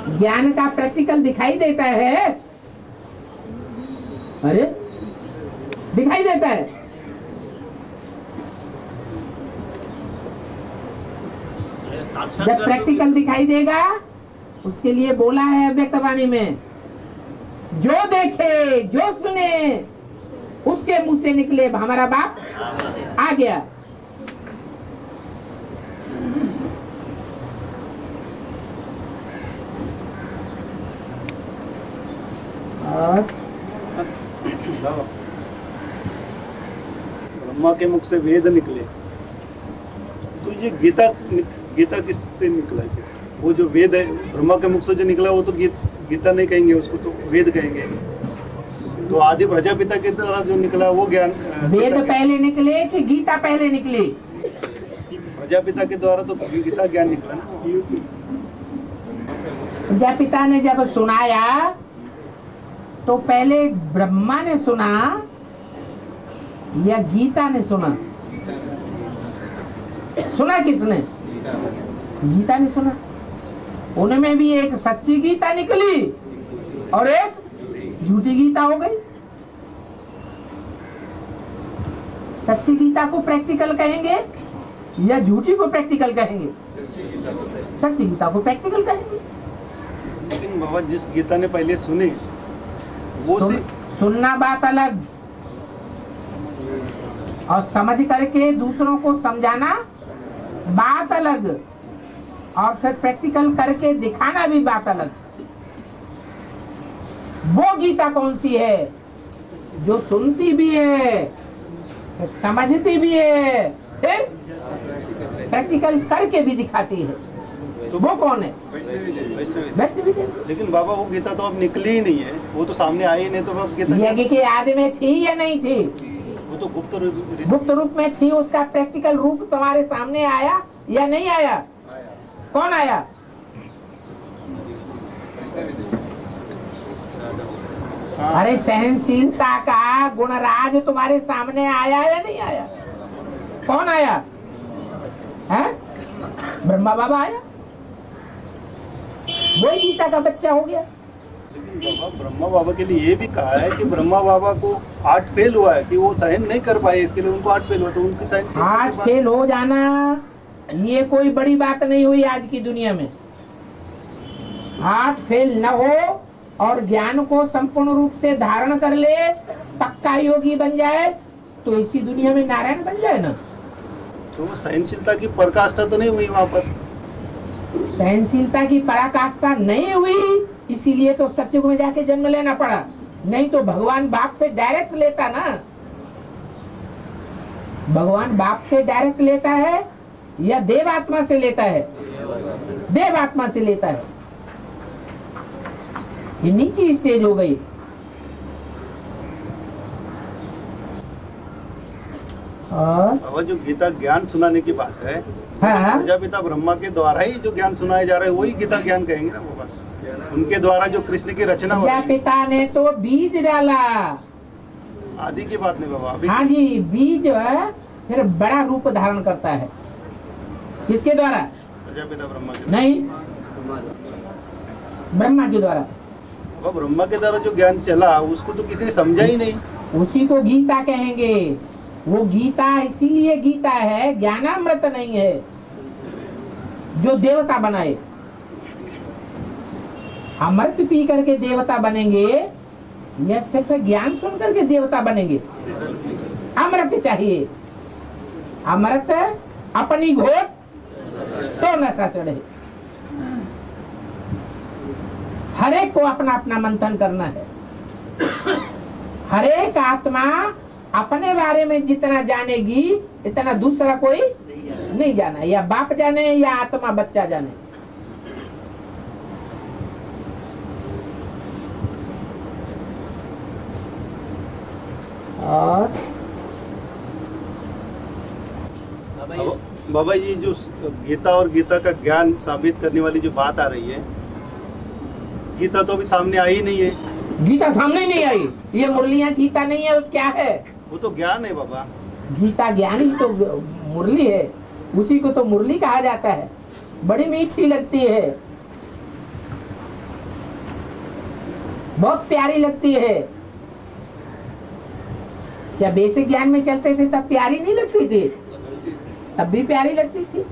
ज्ञान का प्रैक्टिकल दिखाई देता है। अरे दिखाई देता है। जब प्रैक्टिकल दिखाई देगा, उसके लिए बोला है अव्यक्त वाणी में, जो देखे जो सुने उसके मुंह से निकले हमारा बाप आ गया। ब्रह्मा के मुख से वेद निकले, तो ये गीता किससे निकला है? वो जो वेद है ब्रह्मा के मुख से जो निकला, वो तो गीता नहीं कहेंगे, उसको तो वेद कहेंगे। तो आदि प्रजापिता के द्वारा जो निकला वो ज्ञान, वेद पहले निकले कि गीता पहले निकली? प्रजापिता के द्वारा तो गीता ज्ञान निकला ना। प्रजापिता ने जब सुनाया तो पहले ब्रह्मा ने सुना या गीता ने सुना? सुना किसने? गीता ने सुना। उनमें भी एक सच्ची गीता निकली और एक झूठी गीता हो गई। सच्ची गीता को प्रैक्टिकल कहेंगे या झूठी को प्रैक्टिकल कहेंगे? सच्ची गीता को प्रैक्टिकल कहेंगे। लेकिन बाबा जिस गीता ने पहले सुनी वो सुनना बात अलग, और समझ करके दूसरों को समझाना बात अलग, और फिर प्रैक्टिकल करके दिखाना भी बात अलग। वो गीता कौन सी है जो सुनती भी है, फिर समझती भी है, फिर प्रैक्टिकल करके भी दिखाती है? तो वो कौन है? वैष्णवी देवी। लेकिन बाबा वो गीता तो अब निकली ही नहीं है, वो तो सामने आई ही नहीं, तो अब गीता यज्ञ के आदि में थी या नहीं थी? वो तो गुप्त रूप में थी। उसका प्रैक्टिकल रूप तुम्हारे सामने आया या नहीं आया? कौन आया? अरे सहनशीलता का गुणराज तुम्हारे सामने आया या नहीं आया? कौन आया? है ब्रह्मा बाबा आया, वही गीता का बच्चा हो गया। बाबा ब्रह्मा बाबा के लिए ये भी कहा है कि ब्रह्मा बाबा को 8 फेल हुआ है कि वो सहन नहीं कर पाए, इसके लिए उनको 8 फेल हुआ, तो उनकी साइंस 8 फेल हो जाना ये कोई बड़ी बात नहीं हुई आज की दुनिया में। 8 फेल न हो और ज्ञान को संपूर्ण रूप से धारण कर ले, पक्का योगी बन जाए, तो इसी दुनिया में नारायण बन जाए ना। तो वो सहनशीलता की पराकाष्ठा तो नहीं हुई वहाँ पर? सहनशीलता की पराकाष्ठा नहीं हुई, इसीलिए तो सत्युग में जाके जन्म लेना पड़ा। नहीं तो भगवान बाप से डायरेक्ट लेता ना। भगवान बाप से डायरेक्ट लेता है या देव आत्मा से लेता है? देव आत्मा से लेता है। ये नीची स्टेज हो गई। और जो गीता ज्ञान सुनाने की बात है, हाँ? प्रजापिता ब्रह्मा के द्वारा ही जो ज्ञान सुनाया जा रहा है वही गीता ज्ञान कहेंगे ना बाबा। उनके द्वारा जो कृष्ण की रचना हो रही है। प्रजापिता ने तो बीज डाला, आदि की बात नहीं बाबा। अभी हाँ जी, बीज फिर बड़ा रूप धारण करता है। किसके द्वारा? प्रजापिता ब्रह्मा के नहीं, ब्रह्मा के द्वारा। बाबा ब्रह्मा के द्वारा जो ज्ञान चला उसको तो किसी ने समझा ही नहीं। उसी को गीता कहेंगे। वो गीता इसीलिए गीता है, ज्ञानामृत नहीं है जो देवता बनाए। अमृत पी करके देवता बनेंगे या सिर्फ ज्ञान सुन करके देवता बनेंगे? अमृत चाहिए। अमृत अपनी घोट तो नशा चढ़े। हर एक को अपना अपना मंथन करना है। हर एक आत्मा अपने बारे में जितना जानेगी इतना दूसरा कोई नहीं जाना, या बाप जाने या आत्मा बच्चा जाने। और बाबा ये जो गीता और गीता का ज्ञान साबित करने वाली जो बात आ रही है, गीता तो अभी सामने आई नहीं है। गीता सामने नहीं आई। ये मुरलियां गीता नहीं है तो क्या है? वो तो ज्ञान है बाबा। गीता ज्ञान ही तो मुरली है, उसी को तो मुरली कहा जाता है। बड़ी मीठी लगती है, बहुत प्यारी लगती है। क्या बेसिक ज्ञान में चलते थे तब प्यारी नहीं लगती थी? तब भी प्यारी लगती थी।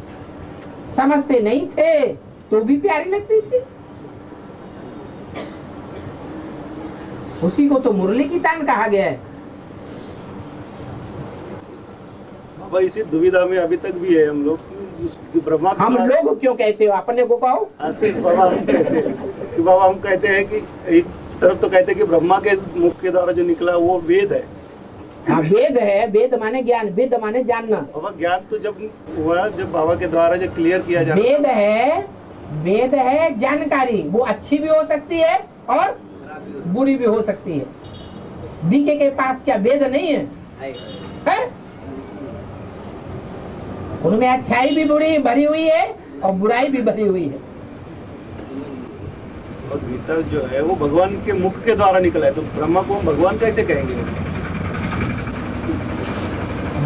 समझते नहीं थे तो भी प्यारी लगती थी। उसी को तो मुरली की तान कहा गया है। बाबा इसी दुविधा में अभी तक भी है हम लोग कि ब्रह्मा हम लोग क्यों कहते हो? अपने को कहो। बाबा हम कहते हैं कि बाबा हम कहते हैं कि एक तरफ तो कहते हैं कि ब्रह्मा के मुख के द्वारा जो निकला वो वेद है। हाँ, वेद है। वेद माने ज्ञान, वेद माने जानना। बाबा ज्ञान तो जब हुआ जब बाबा के द्वारा जो क्लियर किया जाता वेद है। वेद है जानकारी, वो अच्छी भी हो सकती है और बुरी भी हो सकती है। बीके के पास क्या वेद नहीं है? है? उनमें अच्छाई भी बुरी भरी हुई है और बुराई भी भरी हुई है। और गीता जो है वो भगवान के मुख के द्वारा निकला है, तो ब्रह्मा को हम भगवान कैसे कहेंगे?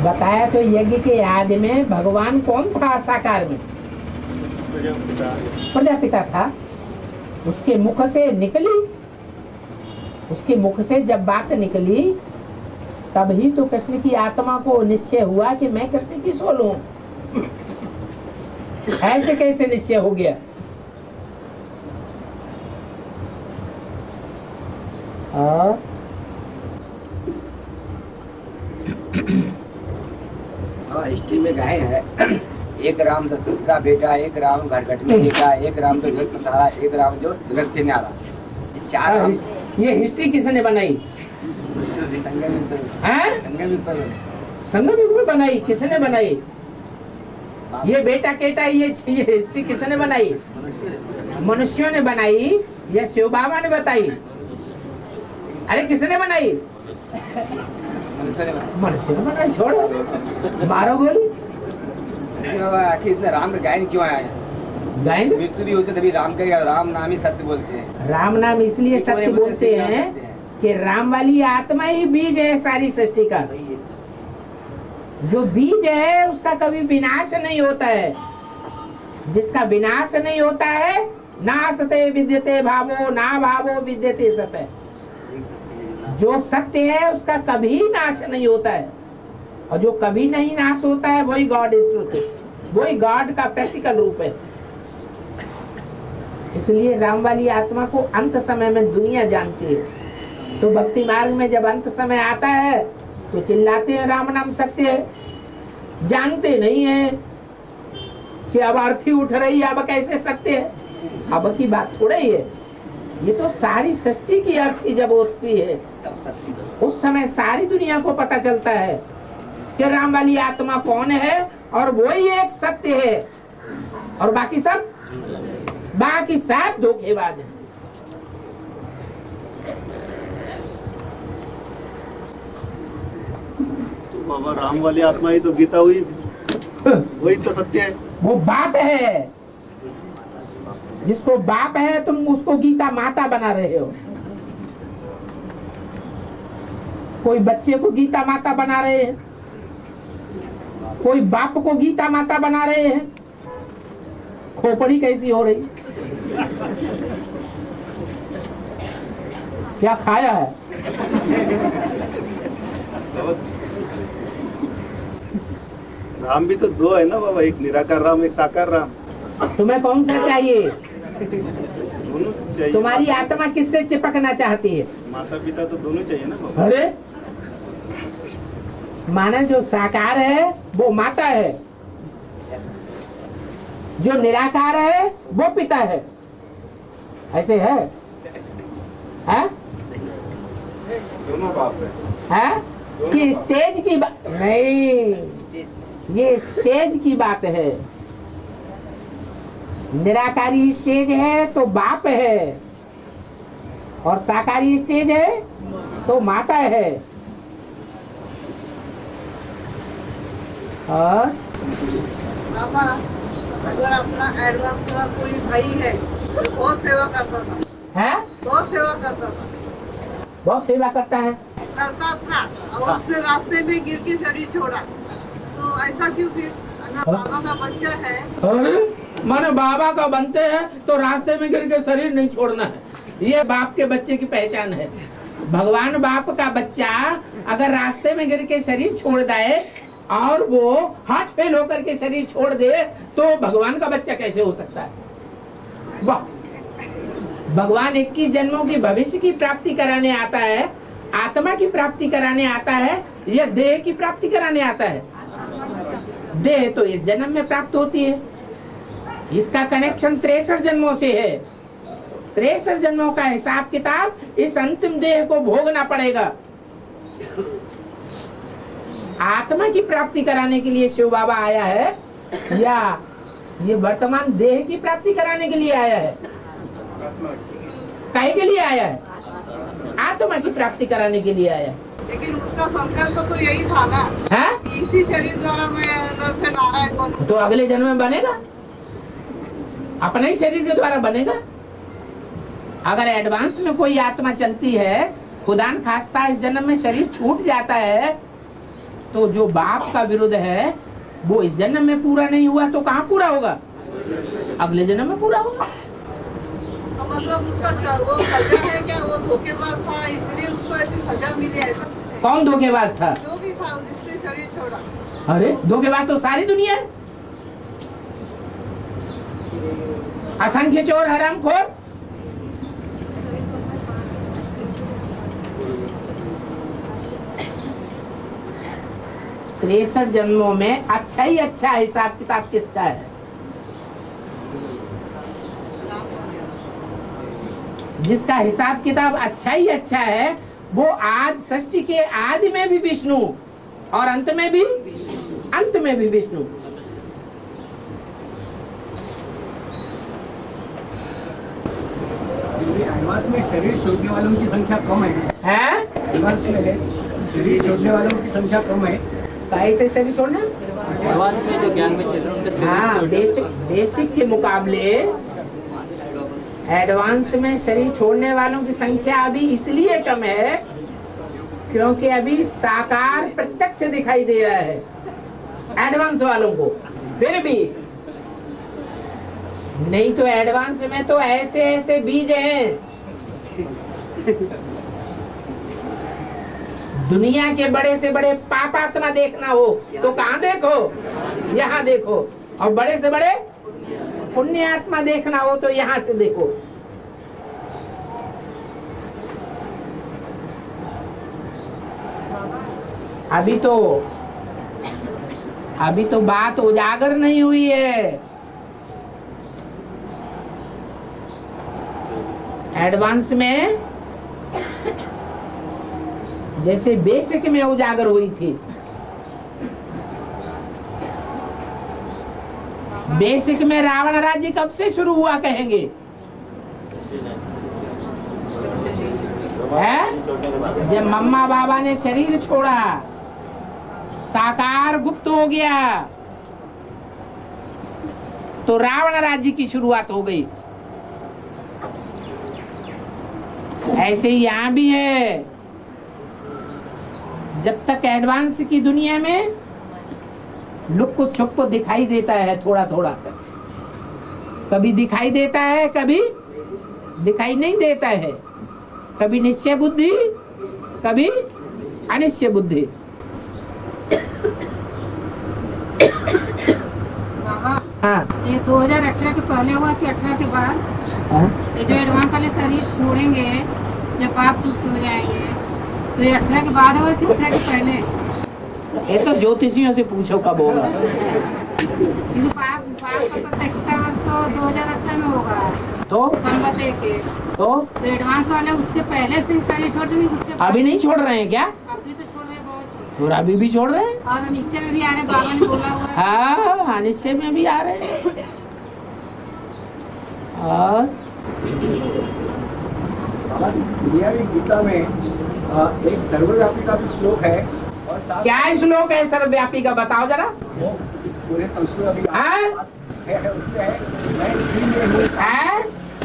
बताया तो यज्ञ के आदि में भगवान कौन था? साकार में प्रजापिता था। उसके मुख से निकली, उसके मुख से जब बात निकली तब ही तो कृष्ण की आत्मा को निश्चय हुआ कि मैं कृष्ण की सोल हूं। ऐसे कैसे निश्चय हो गया? और हिस्ट्री में गए हैं एक राम दशरथ का बेटा, एक राम घटघट में लेटा, एक राम तो जगत पसारा, एक राम जो जगत से न्यारा। ये चार राम। ये हिस्ट्री किसने बनाई? संगम युग में बनाई। किसने बनाई? ये बेटा केटा ये हिस्ट्री किसने बनाई? मनुष्यों ने बनाई या शिव बाबा ने बताई? अरे किसने बनाई? मनुष्य ने बनाई। छोड़ो, मारो गोली। आखिर इतना राम का गायन क्यों आया है? गायन मृत्यु भी होते तभी राम का, राम नाम ही सत्य बोलते हैं। राम नाम इसलिए सत्य बोलते हैं कि राम वाली आत्मा ही बीज है सारी सृष्टि का। जो बीज है उसका कभी विनाश नहीं होता है। जिसका विनाश नहीं होता है, ना सते विद्यते भावो, ना भावो विद्यते सते। जो सत्य है उसका कभी नाश नहीं होता है, और जो कभी नहीं नाश होता है वही गॉड इज ट्रुथ, वही गॉड का प्रैक्टिकल रूप है। इसलिए राम वाली आत्मा को अंत समय में दुनिया जानती है। तो भक्ति मार्ग में जब अंत समय आता है तो चिल्लाते हैं राम नाम सत्य है, जानते नहीं है कि अब अर्थी उठ रही है, अब कैसे सत्य है। अब की बात थोड़ा ही है, ये तो सारी सृष्टि की अर्थी जब उठती है उस समय सारी दुनिया को पता चलता है कि राम वाली आत्मा कौन है, और वही एक सत्य है, और बाकी सब धोखेबाज है। तो बाबा राम वाली आत्मा ही तो गीता हुई, वही तो सत्य है। वो बाप है, जिसको बाप है तुम उसको गीता माता बना रहे हो। कोई बच्चे को गीता माता बना रहे हैं, कोई बाप को गीता माता बना रहे हैं। खोपड़ी कैसी हो रही? क्या खाया है? राम भी तो दो है ना बाबा, एक निराकार राम, एक साकार राम। तुम्हें कौन सा चाहिए? दोनों चाहिए। तुम्हारी आत्मा किससे चिपकना चाहती है? माता पिता तो दोनों चाहिए ना बाबा। अरे माना जो साकार है वो माता है, जो निराकार है वो पिता है। ऐसे है? दोनों बाप है? कि स्टेज की बात नहीं, ये स्टेज की बात है। निराकारी स्टेज है तो बाप है, और साकारी स्टेज है तो माता है। और बाबा अगर अपना एडवांस का कोई भाई है तो बहुत सेवा करता था, बहुत सेवा करता था, बहुत सेवा करता है, करता था, और उससे रास्ते में गिर के शरीर छोड़ा। तो ऐसा क्यों? फिर अगर बाबा का बच्चा है, अरे माने बाबा का बनते हैं तो रास्ते में गिर के शरीर नहीं छोड़ना है। ये बाप के बच्चे की पहचान है। भगवान बाप का बच्चा अगर रास्ते में गिर के शरीर छोड़ दे और वो हार्ट फेल होकर के शरीर छोड़ दे तो भगवान का बच्चा कैसे हो सकता है? वाह! भगवान 21 जन्मों की भविष्य की प्राप्ति कराने आता है, आत्मा की प्राप्ति कराने आता है, या देह की प्राप्ति कराने आता है? देह तो इस जन्म में प्राप्त होती है, इसका कनेक्शन 63 जन्मों से है। 63 जन्मों का हिसाब किताब इस अंतिम देह को भोगना पड़ेगा। आत्मा की प्राप्ति कराने के लिए शिव बाबा आया है, या ये वर्तमान देह की प्राप्ति कराने के लिए आया है? काहे के लिए आया है? आत्मा की प्राप्ति कराने के लिए आया है। लेकिन उसका संकल्प तो यही था ना, इसी शरीर द्वारा मैं से नारायण बनूं। तो अगले जन्म में बनेगा, अपने ही शरीर के द्वारा बनेगा। अगर एडवांस में कोई आत्मा चलती है, खुदा न खास्ता इस जन्म में शरीर छूट जाता है, तो जो बाप का विरुद्ध है वो इस जन्म में पूरा नहीं हुआ तो कहाँ पूरा होगा? अगले जन्म में पूरा होगा। तो मतलब उसका वो सजा है क्या? वो धोखेबाज था इसलिए उसको ऐसी सजा मिली है? कौन धोखेबाज था? जो भी था जिसने शरीर छोड़ा। अरे धोखेबाज तो सारी दुनिया है। असंख्य चोर, हरामखोर। 63 जन्मों में अच्छा ही अच्छा हिसाब किताब किसका है? जिसका हिसाब किताब अच्छा ही अच्छा है वो आज सृष्टि के आदि में भी विष्णु और अंत में भी विष्णु। एडवांस में शरीर छोड़ने वालों की संख्या कम है। एडवांस में शरीर छोड़ने वालों की संख्या कम है। कैसे शरीर छोड़ना? एडवांस में जो ज्ञान में चल रहे हैं उनका शरीर हाँ, बेसिक के मुकाबले एडवांस में शरीर छोड़ने वालों की संख्या अभी इसलिए कम है क्योंकि अभी साकार प्रत्यक्ष दिखाई दे रहा है एडवांस वालों को। फिर भी नहीं तो एडवांस में तो ऐसे ऐसे बीज हैं, दुनिया के बड़े से बड़े पापात्मा देखना हो तो कहाँ देखो? यहाँ देखो। और बड़े से बड़े पुण्य आत्मा देखना हो तो यहाँ से देखो। अभी तो बात उजागर नहीं हुई है। एडवांस में जैसे बेसिक में उजागर हुई थी। बेसिक में रावण राज्य कब से शुरू हुआ कहेंगे? है जब मम्मा बाबा ने शरीर छोड़ा, साकार गुप्त हो गया तो रावण राज्य की शुरुआत हो गई। ऐसे ही यहाँ भी है। जब तक एडवांस की दुनिया में लुक को छुप को दिखाई देता है थोड़ा थोड़ा, कभी दिखाई देता है कभी दिखाई नहीं देता है, कभी निश्चय बुद्धि कभी अनिश्चय बुद्धि। हाँ, ये 2018 के पहले हुआ कि 18 के बाद? ये जो एडवांस वाले शरीर छोड़ेंगे जब पाप मुक्त हो जाएंगे तो ये 18 के बाद होगा कि 18 के पहले? ये तो ज्योतिषियों से पूछो कब होगा। ये पाप का प्रत्यक्षता तो 2018 में होगा तो संवत के तो एडवांस वाले उसके पहले से ही शरीर छोड़ देंगे। उसके अभी नहीं छोड़ रहे हैं क्या? अभी तो छोड़ रहे हैं, बहुत और अभी भी छोड़ रहे हैं और निश्चय में भी आ रहे हैं। बाबा ने बोला हुआ है। हाँ, निश्चय में भी आ रहे हैं। और गीता में एक सर्वव्यापी का भी श्लोक है और क्या श्लोक है सर्वव्यापी का? बताओ जरा। पूरे संस्कृत अभी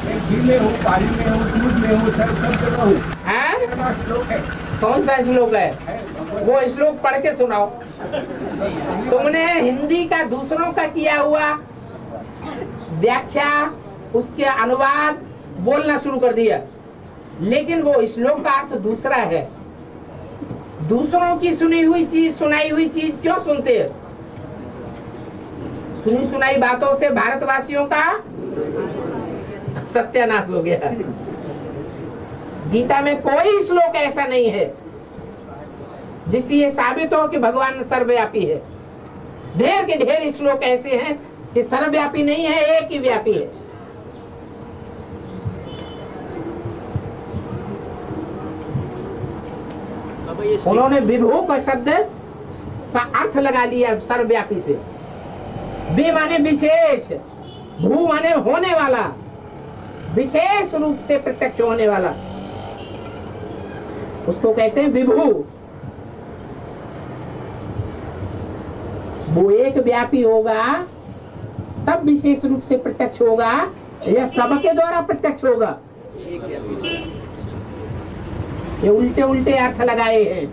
मैं घी में हूँ, पानी में हूँ, दूध में हूँ, सब जगह हूँ। श्लोक है। कौन सा श्लोक है? वो श्लोक पढ़ के सुनाओ। तुमने हिंदी का दूसरों का किया हुआ व्याख्या, उसके अनुवाद बोलना शुरू कर दिया, लेकिन वो श्लोक का अर्थ दूसरा है। दूसरों की सुनी हुई चीज, सुनाई हुई चीज क्यों सुनते हैं? सुनी सुनाई बातों से भारतवासियों का सत्यानाश हो गया। गीता में कोई श्लोक ऐसा नहीं है जिससे ये साबित हो कि भगवान सर्वव्यापी है। ढेर के ढेर श्लोक ऐसे हैं कि सर्वव्यापी नहीं है, एक ही व्यापी है। उन्होंने विभू का शब्द का अर्थ लगा लिया सर्वव्यापी से। वि माने विशेष, भू माने होने वाला, विशेष रूप से प्रत्यक्ष होने वाला, उसको कहते हैं विभू। वो एक व्यापी होगा तब विशेष रूप से प्रत्यक्ष होगा या सबके द्वारा प्रत्यक्ष होगा? ये उल्टे उल्टे अर्थ लगाए हैं।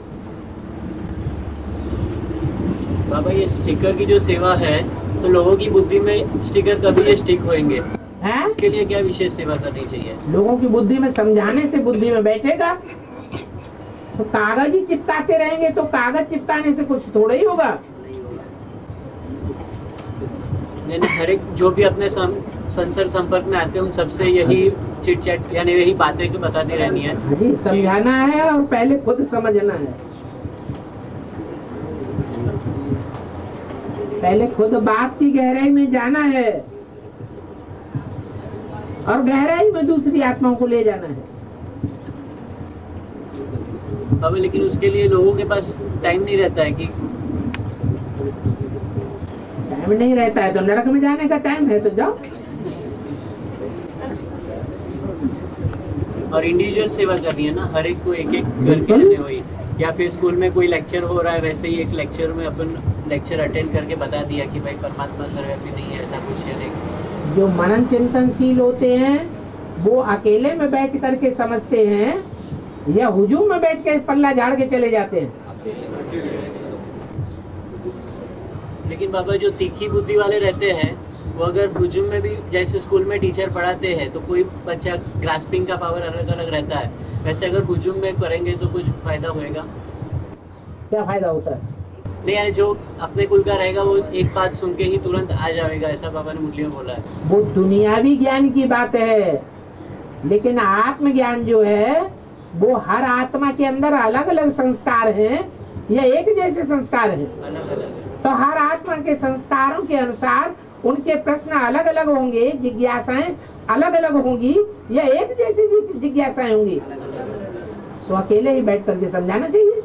बाबा ये स्टिकर की जो सेवा है तो लोगों की बुद्धि में स्टिकर कभी ये स्टिक होंगे, उसके लिए क्या विशेष सेवा करनी चाहिए? लोगों की बुद्धि में समझाने से बुद्धि में बैठेगा। तो कागज ही चिपकाते रहेंगे तो कागज चिपकाने से कुछ थोड़ा ही होगा। यानी हर एक जो भी अपने संसर्ग संपर्क में आते हैं उन सबसे यही चिट चैट यानी यही बातें को बताती रहनी है। जी, समझाना है और पहले खुद समझना है। पहले खुद बात की गहराई में जाना है और गहराई में दूसरी आत्माओं को ले जाना है। अब लेकिन उसके लिए लोगों के पास टाइम नहीं रहता है कि टाइम नहीं रहता है तो नरक में जाने का टाइम है तो जाओ। और इंडिविजुअल सेवा करनी है ना, हर एक को एक एक करके रहने हुई। या फिर स्कूल में कोई लेक्चर हो रहा है, वैसे ही एक लेक्चर में अपन लेक्चर अटेंड करके बता दिया कि भाई परमात्मा सर्वव्यापी नहीं है, ऐसा कुछ है नहीं। जो मनन चिंतनशील होते हैं वो अकेले में बैठ करके समझते हैं या हुजूम में बैठ के पल्ला झाड़ के चले जाते हैं। लेकिन बाबा जो तीखी बुद्धि वाले रहते हैं वो अगर हुजूम में भी जैसे स्कूल में टीचर पढ़ाते हैं तो कोई बच्चा ग्रास्पिंग का पावर अलग अलग रहता है, वैसे अगर हुजूम में करेंगे तो कुछ फायदा होएगा? क्या फायदा होता है? नहीं, यानी जो अपने कुल का रहेगा वो एक बात सुन के ही तुरंत आ जाएगा, ऐसा बाबा ने मुरली में बोला है। वो दुनियावी ज्ञान की बात है, लेकिन आत्मज्ञान जो है वो हर आत्मा के अंदर अलग अलग संस्कार हैं या एक जैसे संस्कार हैं। तो हर आत्मा के संस्कारों के अनुसार उनके प्रश्न अलग अलग होंगे, जिज्ञासाएं अलग अलग होंगी या एक जैसी जिज्ञासाएं होंगी। तो अकेले ही बैठ करके समझाना चाहिए।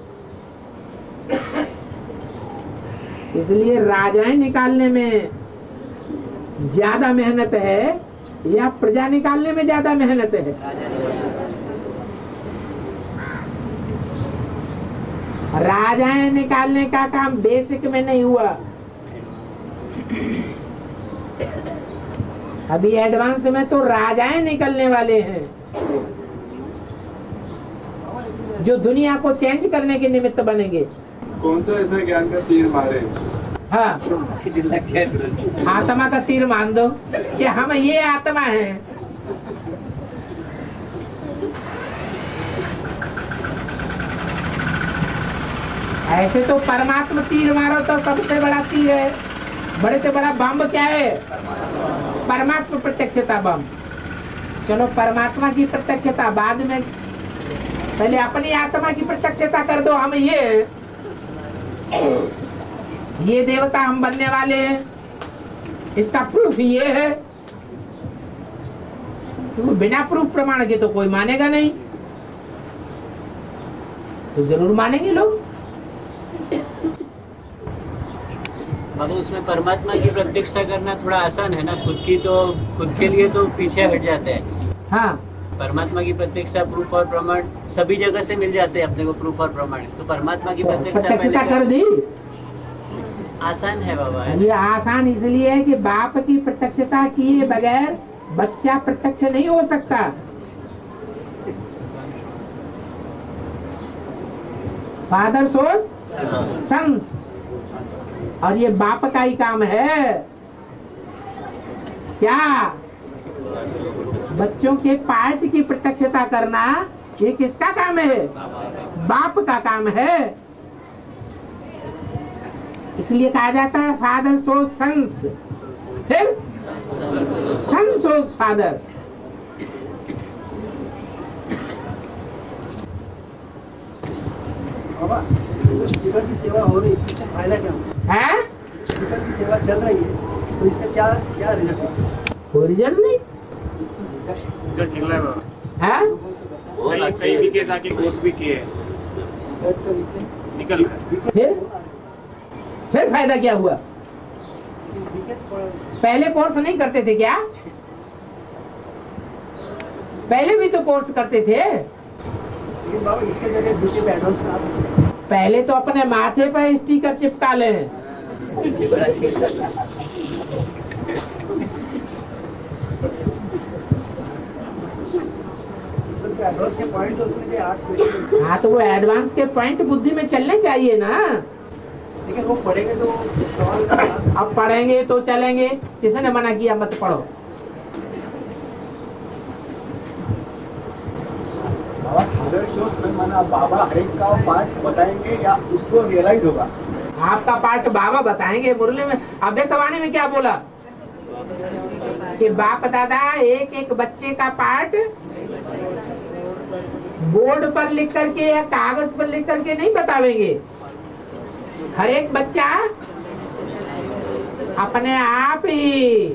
इसलिए राजाएं निकालने में ज्यादा मेहनत है या प्रजा निकालने में ज्यादा मेहनत है? राजाएं निकालने का काम बेसिक में नहीं हुआ, अभी एडवांस में तो राजाएं निकलने वाले हैं जो दुनिया को चेंज करने के निमित्त बनेंगे। कौन सा ऐसा ज्ञान का तीर मारे? हाँ, आत्मा का तीर मान दो कि हम ये आत्मा हैं। ऐसे तो परमात्मा तीर मारो तो सबसे बड़ा तीर है, बड़े से बड़ा बम क्या है? परमात्मा प्रत्यक्षता बम। चलो परमात्मा की प्रत्यक्षता बाद में, पहले अपनी आत्मा की प्रत्यक्षता कर दो। हम ये देवता हम बनने वाले हैं, इसका प्रूफ ये है। तो बिना प्रूफ प्रमाण के तो कोई मानेगा नहीं, तो जरूर मानेंगे लोग। बाबा उसमें परमात्मा की प्रत्यक्षता करना थोड़ा आसान है ना, खुद के लिए तो पीछे हट जाते हैं। हाँ, परमात्मा की प्रत्यक्षता प्रूफ और प्रमाण सभी जगह से मिल जाते हैं अपने को, प्रूफ और प्रमाण। तो परमात्मा की प्रत्यक्षता कर दी आसान है बाबा। ये आसान इसलिए है कि बाप की प्रत्यक्षता किए बगैर बच्चा प्रत्यक्ष नहीं हो सकता। फादर सोस सन्स, और ये बाप का ही काम है। क्या बच्चों के पार्ट की प्रत्यक्षता करना ये किसका काम है? बाप का काम है। इसलिए कहा जाता है फादर सोस सन्स, फिर सन सोस फादर। स्पीकर की सेवा हो रही है, इससे फायदा क्या है? स्पीकर की सेवा चल रही है तो इससे क्या क्या रिजल्ट? कोई रिजल्ट नहीं रिजल्ट निकला है बाबा। है? कई वीकेस आके कोर्स भी किए, निकल गए। फिर फायदा क्या हुआ? पहले कोर्स नहीं करते थे क्या? पहले भी तो कोर्स करते थे। बाबा इसके जगह ब्यूटी पे एडवांस क्लास है। पहले तो अपने माथे पर स्टिकर चिपका ले। एडवांस के पॉइंट उसमें के 8 क्वेश्चन। हाँ, तो वो एडवांस के पॉइंट बुद्धि में चलने चाहिए ना। लेकिन वो पढ़ेंगे तो सवाल का क्लास। अब पढ़ेंगे तो चलेंगे, किसने मना किया मत पढ़ो? बाबा हर एक का पार्ट बताएंगे या उसको रियलाइज होगा? आपका पार्ट बाबा बताएंगे। मुरली में अव्यक्तवाणी में क्या बोला कि बाप दादा एक एक बच्चे का पार्ट बोर्ड पर लिख करके या कागज पर लिख करके नहीं बतावेंगे। हर एक बच्चा अपने आप ही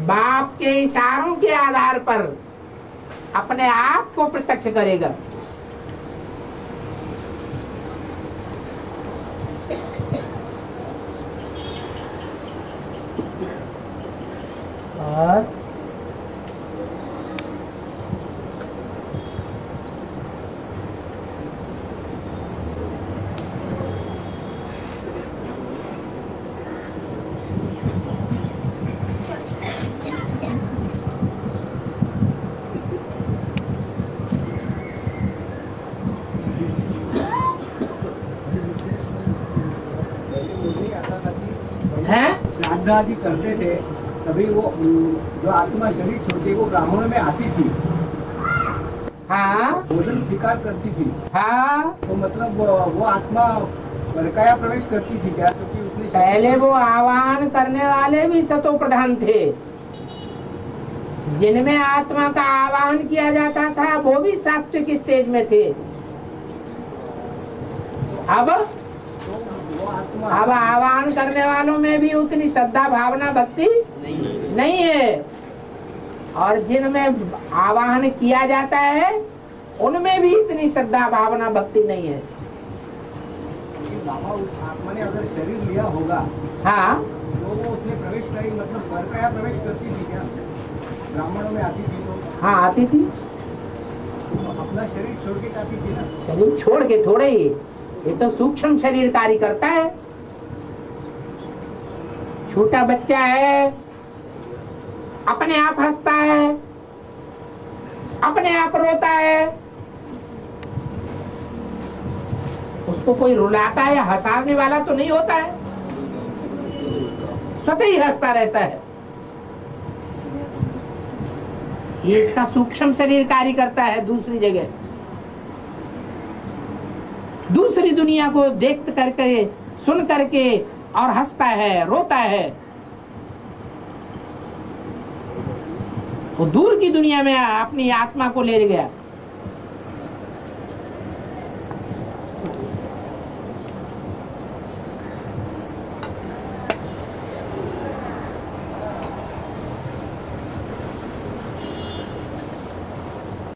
बाप के इशारों के आधार पर अपने आप को प्रत्यक्ष करेगा। और श्राद्ध आदि करते थे तभी वो जो आत्मा शरीर छोड़ के वो ब्राह्मणों में आती थी। हाँ, भोजन स्वीकार करती थी। हाँ, तो मतलब वो आत्मा बरकाया प्रवेश करती थी क्या? क्योंकि उसने पहले वो आह्वान करने वाले भी सतो प्रधान थे, जिनमें आत्मा का आह्वान किया जाता था वो भी सात्विक स्टेज में थे। अब आह्वान करने वालों में भी उतनी श्रद्धा भावना भक्ति नहीं है, और जिनमें आह्वान किया जाता है उनमें भी इतनी श्रद्धा भावना भक्ति नहीं है। बाबा उस आत्मा ने अगर शरीर लिया होगा, हाँ, तो वो उसने प्रवेश करी, मतलब बरकाया प्रवेश करती थी क्या? ब्राह्मणों में आती थी तो? हाँ, आती थी। तो अपना शरीर छोड़ के आती थी ना? शरीर छोड़ के थोड़े ही, ये तो सूक्ष्म शरीर कार्य करता है। छोटा बच्चा है, अपने आप हंसता है, अपने आप रोता है, उसको कोई रुलाता है या हंसाने वाला तो नहीं होता है, स्वतः ही हंसता रहता है। ये इसका सूक्ष्म शरीर कार्य करता है दूसरी जगह, दूसरी दुनिया को देख करके, सुन करके और हंसता है, रोता है। वो दूर की दुनिया में अपनी आत्मा को ले गया।